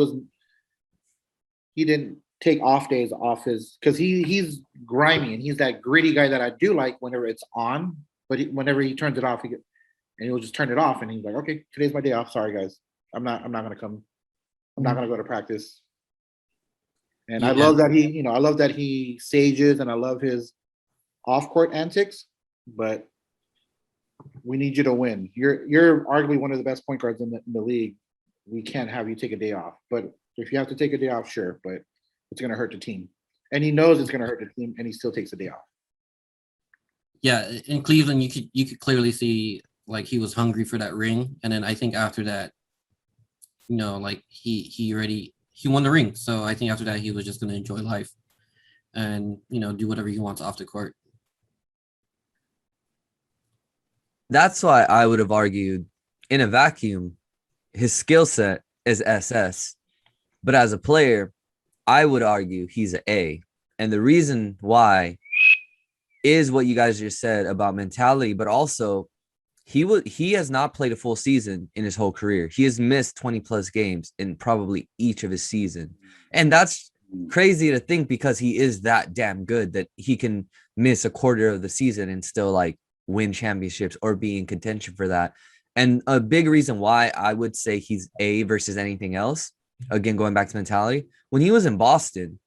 didn't take off days off his, because he's grimy and he's that gritty guy that I do like whenever it's on, but whenever he turns it off, and he'll just turn it off, and he's like, okay, today's my day off. Sorry guys, I'm not gonna come. I'm not gonna go to practice. And I love that he sages, and I love his off court antics, but we need you to win. You're arguably one of the best point guards in the league. We can't have you take a day off. But if you have to take a day off, sure, but it's going to hurt the team. And he knows it's going to hurt the team, and he still takes a day off. Yeah, in Cleveland, you could clearly see like he was hungry for that ring, and then I think after that, like he won the ring. So I think after that he was just going to enjoy life, and do whatever he wants off the court. That's why I would have argued in a vacuum, his skill set is SS, but as a player, I would argue he's an A. And the reason why is what you guys just said about mentality, but also he has not played a full season in his whole career. He has missed 20 plus games in probably each of his season. And that's crazy to think because he is that damn good that he can miss a quarter of the season and still like win championships or be in contention for that. And a big reason why I would say he's A versus anything else, again, going back to mentality, when he was in Boston,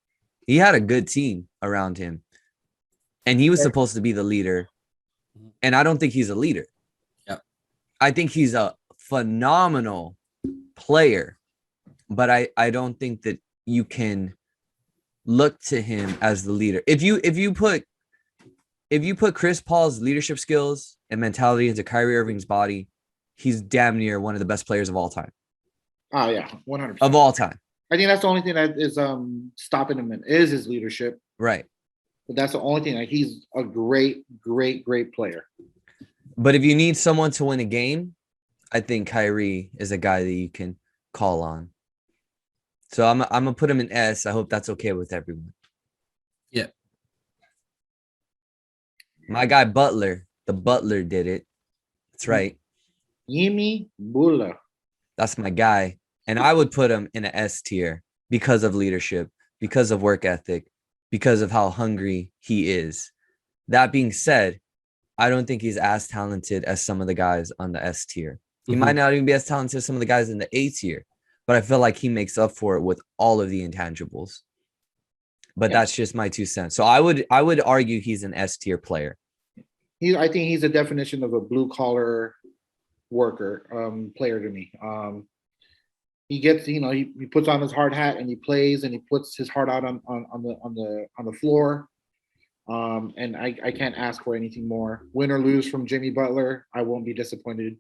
he had a good team around him and he was supposed to be the leader. And I don't think he's a leader. Yep. I think he's a phenomenal player, but I don't think that you can look to him as the leader. If you put Chris Paul's leadership skills and mentality into Kyrie Irving's body, he's damn near one of the best players of all time. Oh yeah, 100% of all time. I think that's the only thing that is stopping him is his leadership. Right. But that's the only thing. Like he's a great player. But if you need someone to win a game, I think Kyrie is a guy that you can call on. So I'm gonna put him in S. I hope that's okay with everyone. Yeah. My guy Butler, the Butler did it. That's right. Jimmy Butler. That's my guy. And I would put him in an S tier because of leadership, because of work ethic, because of how hungry he is. That being said, I don't think he's as talented as some of the guys on the S tier. He might not even be as talented as some of the guys in the A tier, but I feel like he makes up for it with all of the intangibles. But that's just my 2 cents. So I would argue he's an S tier player. I think he's a definition of a blue collar worker player to me. He gets, he puts on his hard hat and he plays and he puts his heart out on the floor. And I can't ask for anything more. Win or lose from Jimmy Butler, I won't be disappointed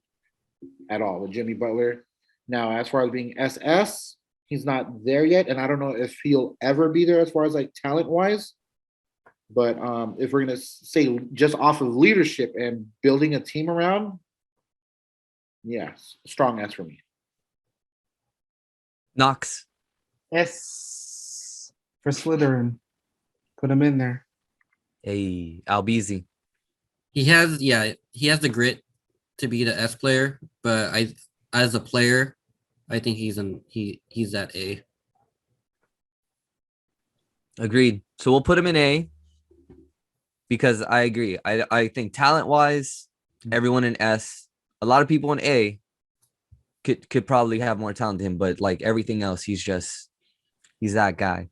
at all with Jimmy Butler. Now, as far as being SS, he's not there yet, and I don't know if he'll ever be there as far as like talent wise. But if we're gonna say just off of leadership and building a team around, yes, strong S for me. Knox. S for Slytherin. Put him in there. Hey, Albizi. He has the grit to be the S player, but as a player, I think he's at A. Agreed. So we'll put him in A because I agree. I think talent-wise, everyone in S, a lot of people in A could probably have more talent than him, but like everything else, he's that guy.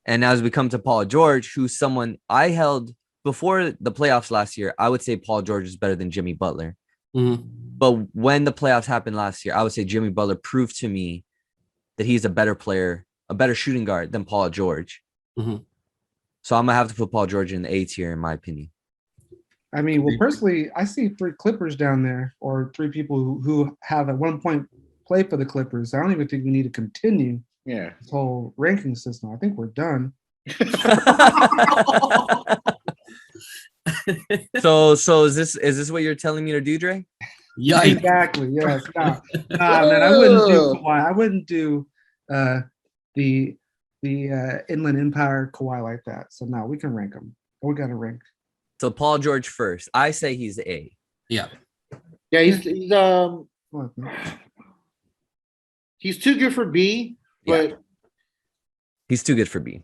And as we come to Paul George, who's someone I held before the playoffs last year, I would say Paul George is better than Jimmy Butler. Mm-hmm. But when the playoffs happened last year, I would say Jimmy Butler proved to me that he's a better player, a better shooting guard than Paul George. Mm-hmm. So I'm going to have to put Paul George in the A tier, in my opinion. I mean, well, personally, I see 3 Clippers down there, or 3 people who have at one point played for the Clippers. I don't even think we need to continue this whole ranking system. I think we're done. So is this what you're telling me to do, Dre? Yeah, exactly. Yes. Nah, man, I wouldn't do Kawhi. I wouldn't do the Inland Empire Kawhi like that. So now we can rank them. We got to rank. So Paul George first. I say he's A. Yeah. Yeah, he's too good for B, but he's too good for B.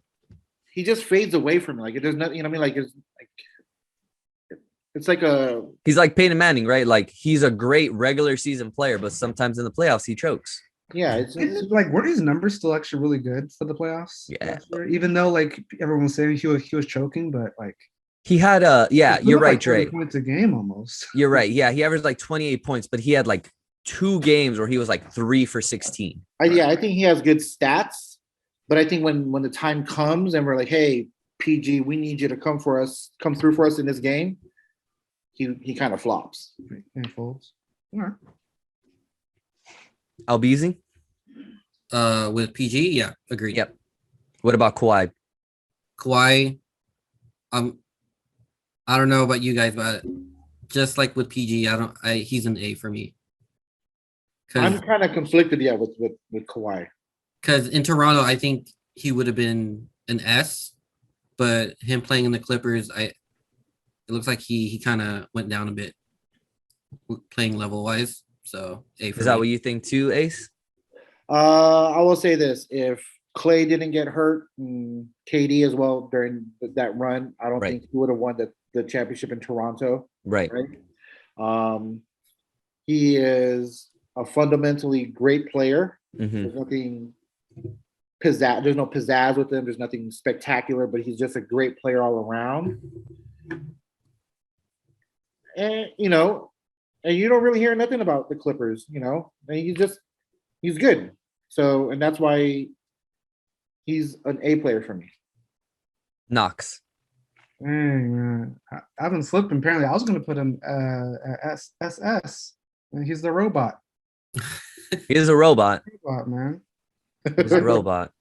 He just fades away from it. Like there's nothing, what I mean? Like it's like he's like Peyton Manning, right? Like he's a great regular season player, but sometimes in the playoffs he chokes. Yeah, it's like, were his numbers still actually really good for the playoffs? Yeah, even though like everyone was saying he was choking, but like He had He put you're up right, like 30 Dre. points a game almost. You're right. Yeah, he averaged like 28 points, but he had like 2 games where he was like 3 for 16. Yeah, I think he has good stats, but I think when the time comes and we're like, hey, PG, we need you to come through for us in this game, he kind of flops. And folds. All right. Albizi? With PG, yeah, agreed. Yep. What about Kawhi? Kawhi, I don't know about you guys, but just like with PG, he's an A for me. I'm kind of conflicted, yeah, with Kawhi. Because in Toronto, I think he would have been an S, but him playing in the Clippers, it looks like he kind of went down a bit playing level wise. So A for Is that me. what you think too, Ace? I will say this: if Clay didn't get hurt, and KD as well during that run, I don't think he would have won the championship in Toronto. Right. He is a fundamentally great player. Mm-hmm. There's nothing pizzazz. There's no pizzazz with him. There's nothing spectacular, but he's just a great player all around. And you don't really hear nothing about the Clippers. And he's good. So, and that's why he's an A player for me. Knox. Dang, I've been slipping. Apparently, I was going to put him SS. He's the robot. He is a robot. Robot, man. He's a robot.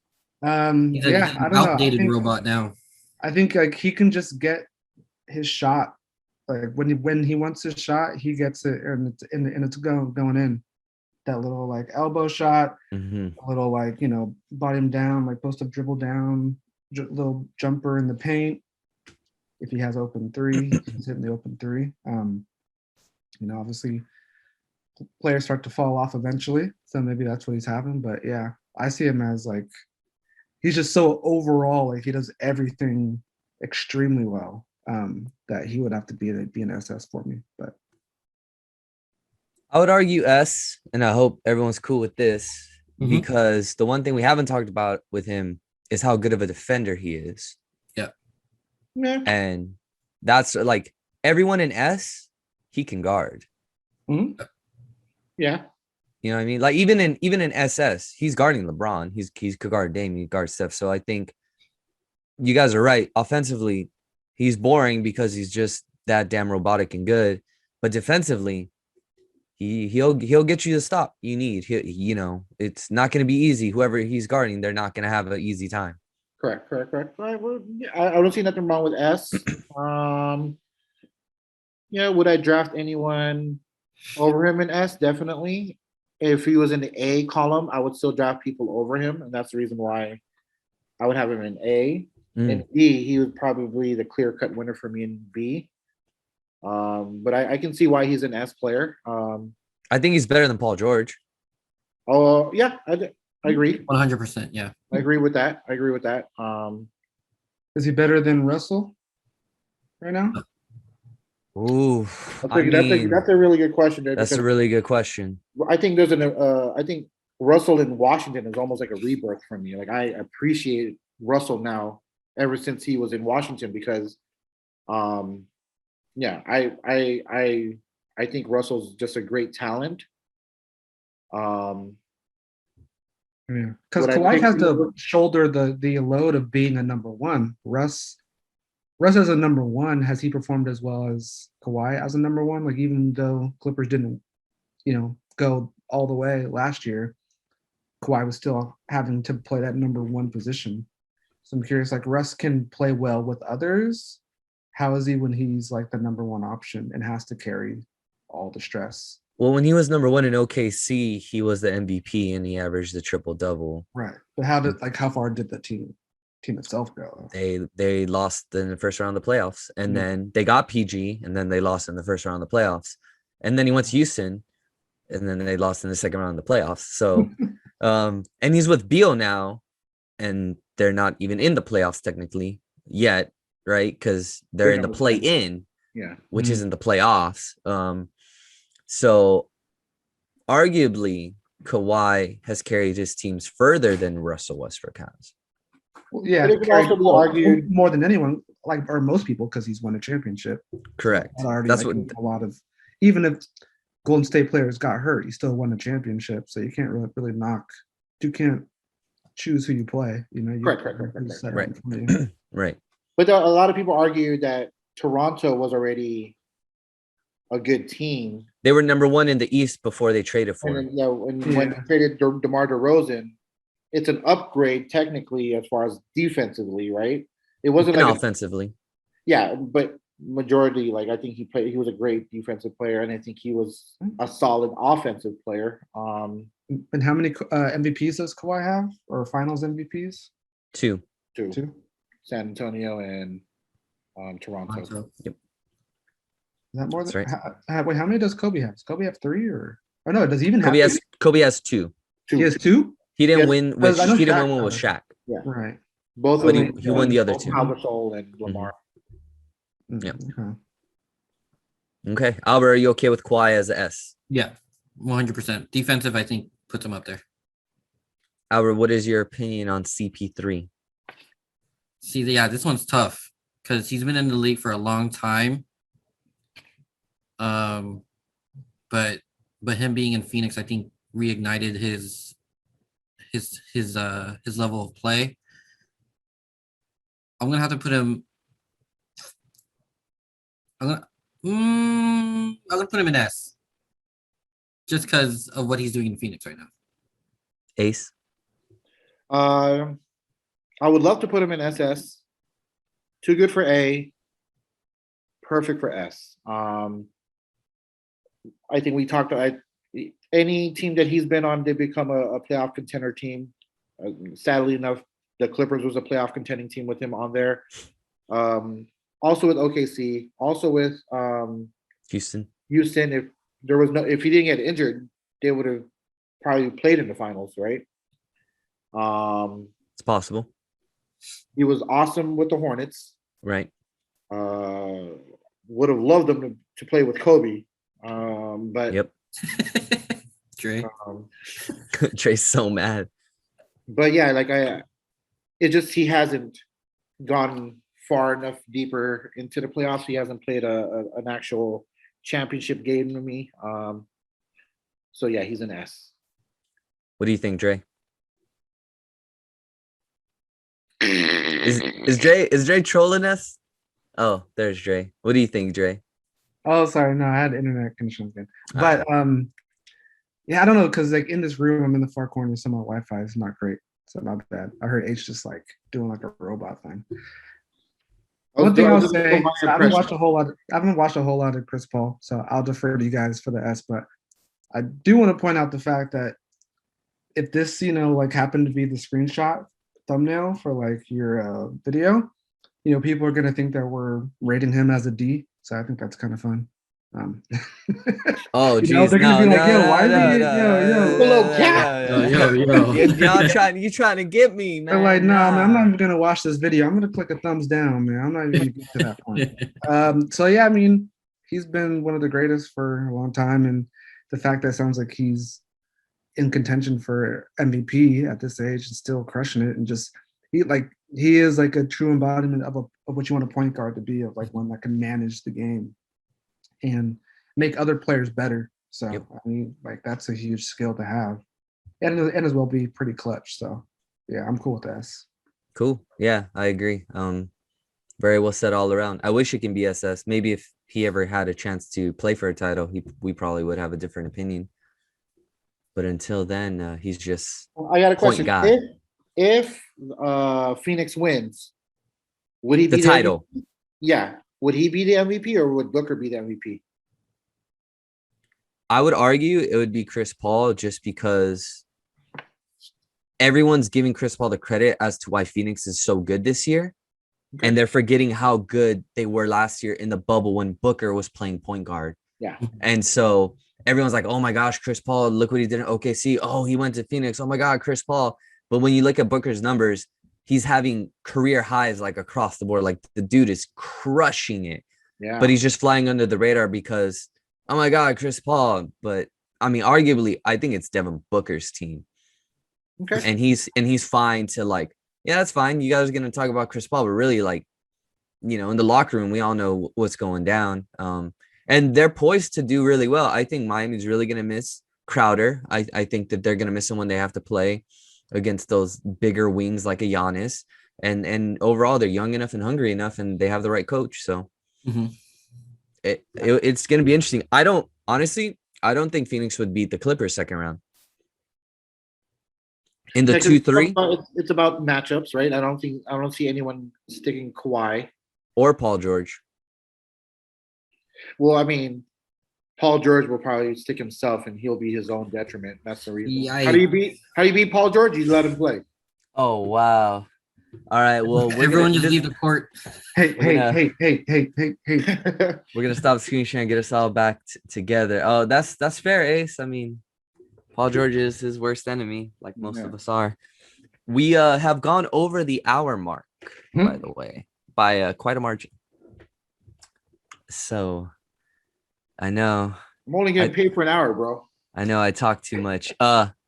I don't know. Outdated robot now. I think like he can just get his shot. Like when he wants his shot, he gets it, and it's going in. That little like elbow shot, a little like body him down, like post up dribble down, little jumper in the paint. If he has open three, he's hitting the open three. Obviously players start to fall off eventually, so maybe that's what he's having. But yeah, I see him as like he's just so overall like he does everything extremely well. That he would have to be an SS for me. But I would argue S, and I hope everyone's cool with this because the one thing we haven't talked about with him is how good of a defender he is. Yeah. And that's like everyone in S, he can guard. Mm-hmm. Yeah. You know what I mean? Like even in SS, he's guarding LeBron. He could guard Dame, he guards Steph. So I think you guys are right. Offensively, he's boring because he's just that damn robotic and good. But defensively, he'll get you the stop you need. It's not going to be easy. Whoever he's guarding, they're not going to have an easy time. Correct. All right, well, I don't see nothing wrong with S. Would I draft anyone over him in S? Definitely. If he was in the A column, I would still draft people over him, and that's the reason why I would have him in A. In B, he would probably the clear-cut winner for me in B. But I can see why he's an S player. I think he's better than Paul George. Oh, yeah, I agree. 100%, yeah. I agree with that. Is he better than Russell right now? Ooh, that's a really good question. That's a really good question. I think I think Russell in Washington is almost like a rebirth for me. Like I appreciate Russell now ever since he was in Washington because, I think Russell's just a great talent. Because Kawhi has to shoulder the load of being a number one. Russ as a number one, has he performed as well as Kawhi as a number one? Like even though Clippers didn't, go all the way last year, Kawhi was still having to play that number one position. So I'm curious, like Russ can play well with others. How is he when he's like the number one option and has to carry all the stress? Well, when he was number one in OKC, he was the MVP and he averaged the triple double. Right. But how far did the team itself go? They lost in the first round of the playoffs, and then they got PG, and then they lost in the first round of the playoffs, and then he went to Houston, and then they lost in the second round of the playoffs. So, and he's with Beal now, and they're not even in the playoffs technically yet, right? Because they're in the play-in, which isn't the playoffs. So, arguably, Kawhi has carried his teams further than Russell Westbrook has. Well, yeah, but it could also be argued more than anyone. like, or most people, because he's won a championship. Correct. So already, That's like, what a lot of, even if Golden State players got hurt, he still won a championship. So you can't really knock. You can't choose who you play. You know, you Correct. right. Right. But a lot of people argue that Toronto was already a good team. They were number one in the East before they traded for And him. then, when they traded DeMar DeRozan, it's an upgrade technically as far as defensively, right? It wasn't And like offensively. but majority, like I think he was a great defensive player, and I think he was a solid offensive player. And how many MVPs does Kawhi have, or Finals MVPs? Two. San Antonio and Toronto. Yep. Is that more That's than? right. Wait, how many does Kobe have? Does Kobe have 3 or no? Does he even Kobe have? has two. He has 2. He didn't win with I know he didn't Shaq win one with does. Shaq. Yeah, Right. both But of them. he won the other both two. Pau Gasol and Lamar. Yeah. Okay. Okay. Albert, are you okay with Kawhi as a S? Yeah, 100%. Defensive, I think, puts him up there. Albert, what is your opinion on CP3? See, yeah, this one's tough because he's been in the league for a long time. But him being in Phoenix, I think, reignited his level of play. I'm gonna have to put him. I'm gonna put him in S, just because of what he's doing in Phoenix right now. Ace? I would love to put him in SS. Too good for A. Perfect for S. I think we talked about any team that he's been on, they become a playoff contender team. Sadly enough, the Clippers was a playoff contending team with him on there. Also with OKC, also with Houston. If he didn't get injured, they would have probably played in the finals, right? It's possible. He was awesome with the Hornets. Right. Would have loved him to play with Kobe. But Yep. Dre. Dre's so mad. But yeah, like he hasn't gone far enough deeper into the playoffs. He hasn't played an actual championship game to me. So yeah, he's an S. What do you think, Dre? Is Dre trolling us? Oh, there's Dre. What do you think, Dre? Oh, sorry. No, I had internet connection again. But yeah, I don't know, because like in this room, I'm in the far corner, so my Wi-Fi is not great. So not bad. I heard H just like doing like a robot thing. One thing I'll say, I haven't watched a whole lot of Chris Paul, so I'll defer to you guys for the S. But I do want to point out the fact that if this, like happened to be the screenshot thumbnail for like your video, people are gonna think that we're rating him as a D. So I think that's kind of fun. Oh, geez, they're gonna be like, "Yo, why is he you trying to get me, man?" They're like, "Nah, man, I'm not even gonna watch this video. I'm gonna click a thumbs down, man. I'm not even gonna get to that point." So yeah, I mean, he's been one of the greatest for a long time, and the fact that it sounds like he's in contention for MVP at this age and still crushing it, and just he is like a true embodiment of what you want a point guard to be, of like one that can manage the game and make other players better. So yep. I mean, like that's a huge skill to have, and as well be pretty clutch. So yeah, I'm cool with this. Cool. Yeah, I agree. Very well said all around. I wish it can be SS. Maybe if he ever had a chance to play for a title, we probably would have a different opinion. But until then, he's just. I got a question. If Phoenix wins, would he be the title? MVP? Yeah. Would he be the MVP or would Booker be the MVP? I would argue it would be Chris Paul, just because everyone's giving Chris Paul the credit as to why Phoenix is so good this year. Okay. And they're forgetting how good they were last year in the bubble when Booker was playing point guard. Yeah. And so everyone's like, oh my gosh, Chris Paul, look what he did in OKC. Oh, he went to Phoenix. Oh my God, Chris Paul. But when you look at Booker's numbers, he's having career highs like across the board. Like the dude is crushing it. Yeah. But he's just flying under the radar because, oh my God, Chris Paul. But I mean, arguably, I think it's Devin Booker's team. Okay. And he's fine to like, yeah, that's fine. You guys are gonna talk about Chris Paul, but really, like, in the locker room, we all know what's going down. And they're poised to do really well. I think Miami's really going to miss Crowder. I think that they're going to miss him when they have to play against those bigger wings like a Giannis. And overall, they're young enough and hungry enough, and they have the right coach. So it's going to be interesting. I don't think Phoenix would beat the Clippers second round. In the 2-3, it's about matchups, right? I don't see anyone sticking Kawhi or Paul George. Well, I mean, Paul George will probably stick himself, and he'll be his own detriment. That's the reason. Yeah, How do you beat Paul George? You let him play. Oh wow! All right, well, everyone just leave the court. Hey. We're gonna stop screen sharing and get us all back together. Oh, that's fair, Ace. I mean, Paul George is his worst enemy, like most of us are. We have gone over the hour mark, by the way, by quite a margin. So, I know I'm only getting paid for an hour, bro. I know I talk too much.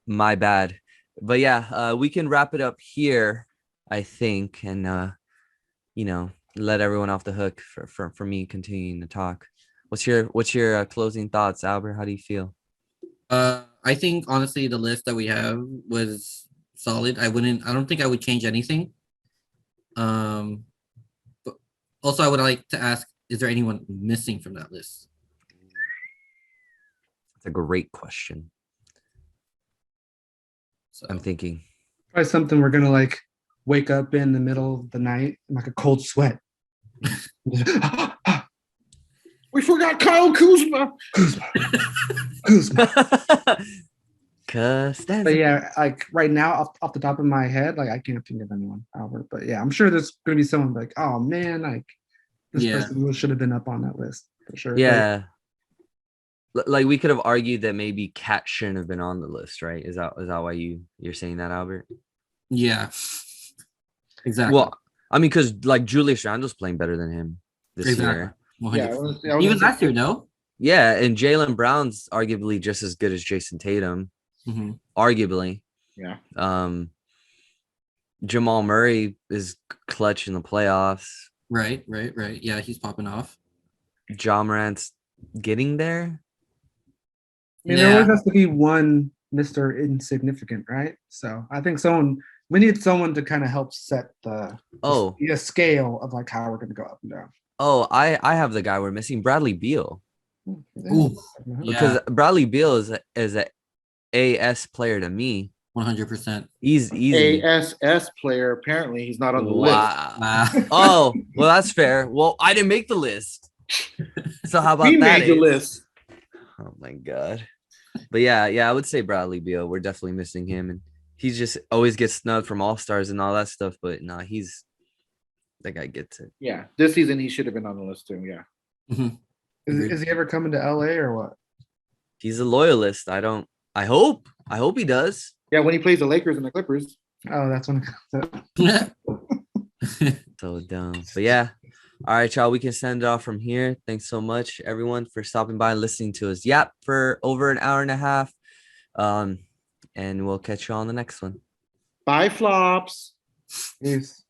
My bad. But yeah, we can wrap it up here, I think, and let everyone off the hook for me continuing to talk. What's your closing thoughts, Albert? How do you feel? I think honestly the list that we have was solid. I don't think I would change anything. But also I would like to ask, is there anyone missing from that list? That's a great question. So I'm thinking Probably something we're gonna like wake up in the middle of the night in like a cold sweat. We forgot Kyle Kuzma. Costanza. But yeah, like right now, off the top of my head, like I can't think of anyone, Albert. But yeah, I'm sure there's gonna be someone like, oh man, like this person should have been up on that list for sure. Yeah. Like we could have argued that maybe Cat shouldn't have been on the list, right? Is that why you're saying that, Albert? yeah, exactly. Well, I mean, because like Julius Randle's playing better than him this year. 100%. Even last year, no? Yeah, and Jaylen Brown's arguably just as good as Jason Tatum. Arguably. Yeah. Jamal Murray is clutch in the playoffs. Right. Yeah, he's popping off. Ja Morant's getting there. I mean, there always has to be one Mr. Insignificant, right? So I think we need someone to kind of help set the scale of like how we're going to go up and down. Oh, I have the guy we're missing, Bradley Beal. Ooh, because Bradley Beal is a AS player to me. 100%. He's easy. ASS player. Apparently, he's not on the list. Oh, well, that's fair. Well, I didn't make the list. So how about we that? We made the list. Oh my god. But yeah, I would say Bradley Beal. We're definitely missing him, and he just always gets snubbed from All Stars and all that stuff. But no, that guy gets it. Yeah, this season he should have been on the list too. Yeah. Is he ever coming to LA or what? He's a loyalist. I hope he does. Yeah, when he plays the Lakers and the Clippers. Oh, that's when it comes. So dumb. But yeah. All right, y'all. We can send it off from here. Thanks so much, everyone, for stopping by and listening to us yap for over an hour and a half. And we'll catch you on the next one. Bye, flops. Peace.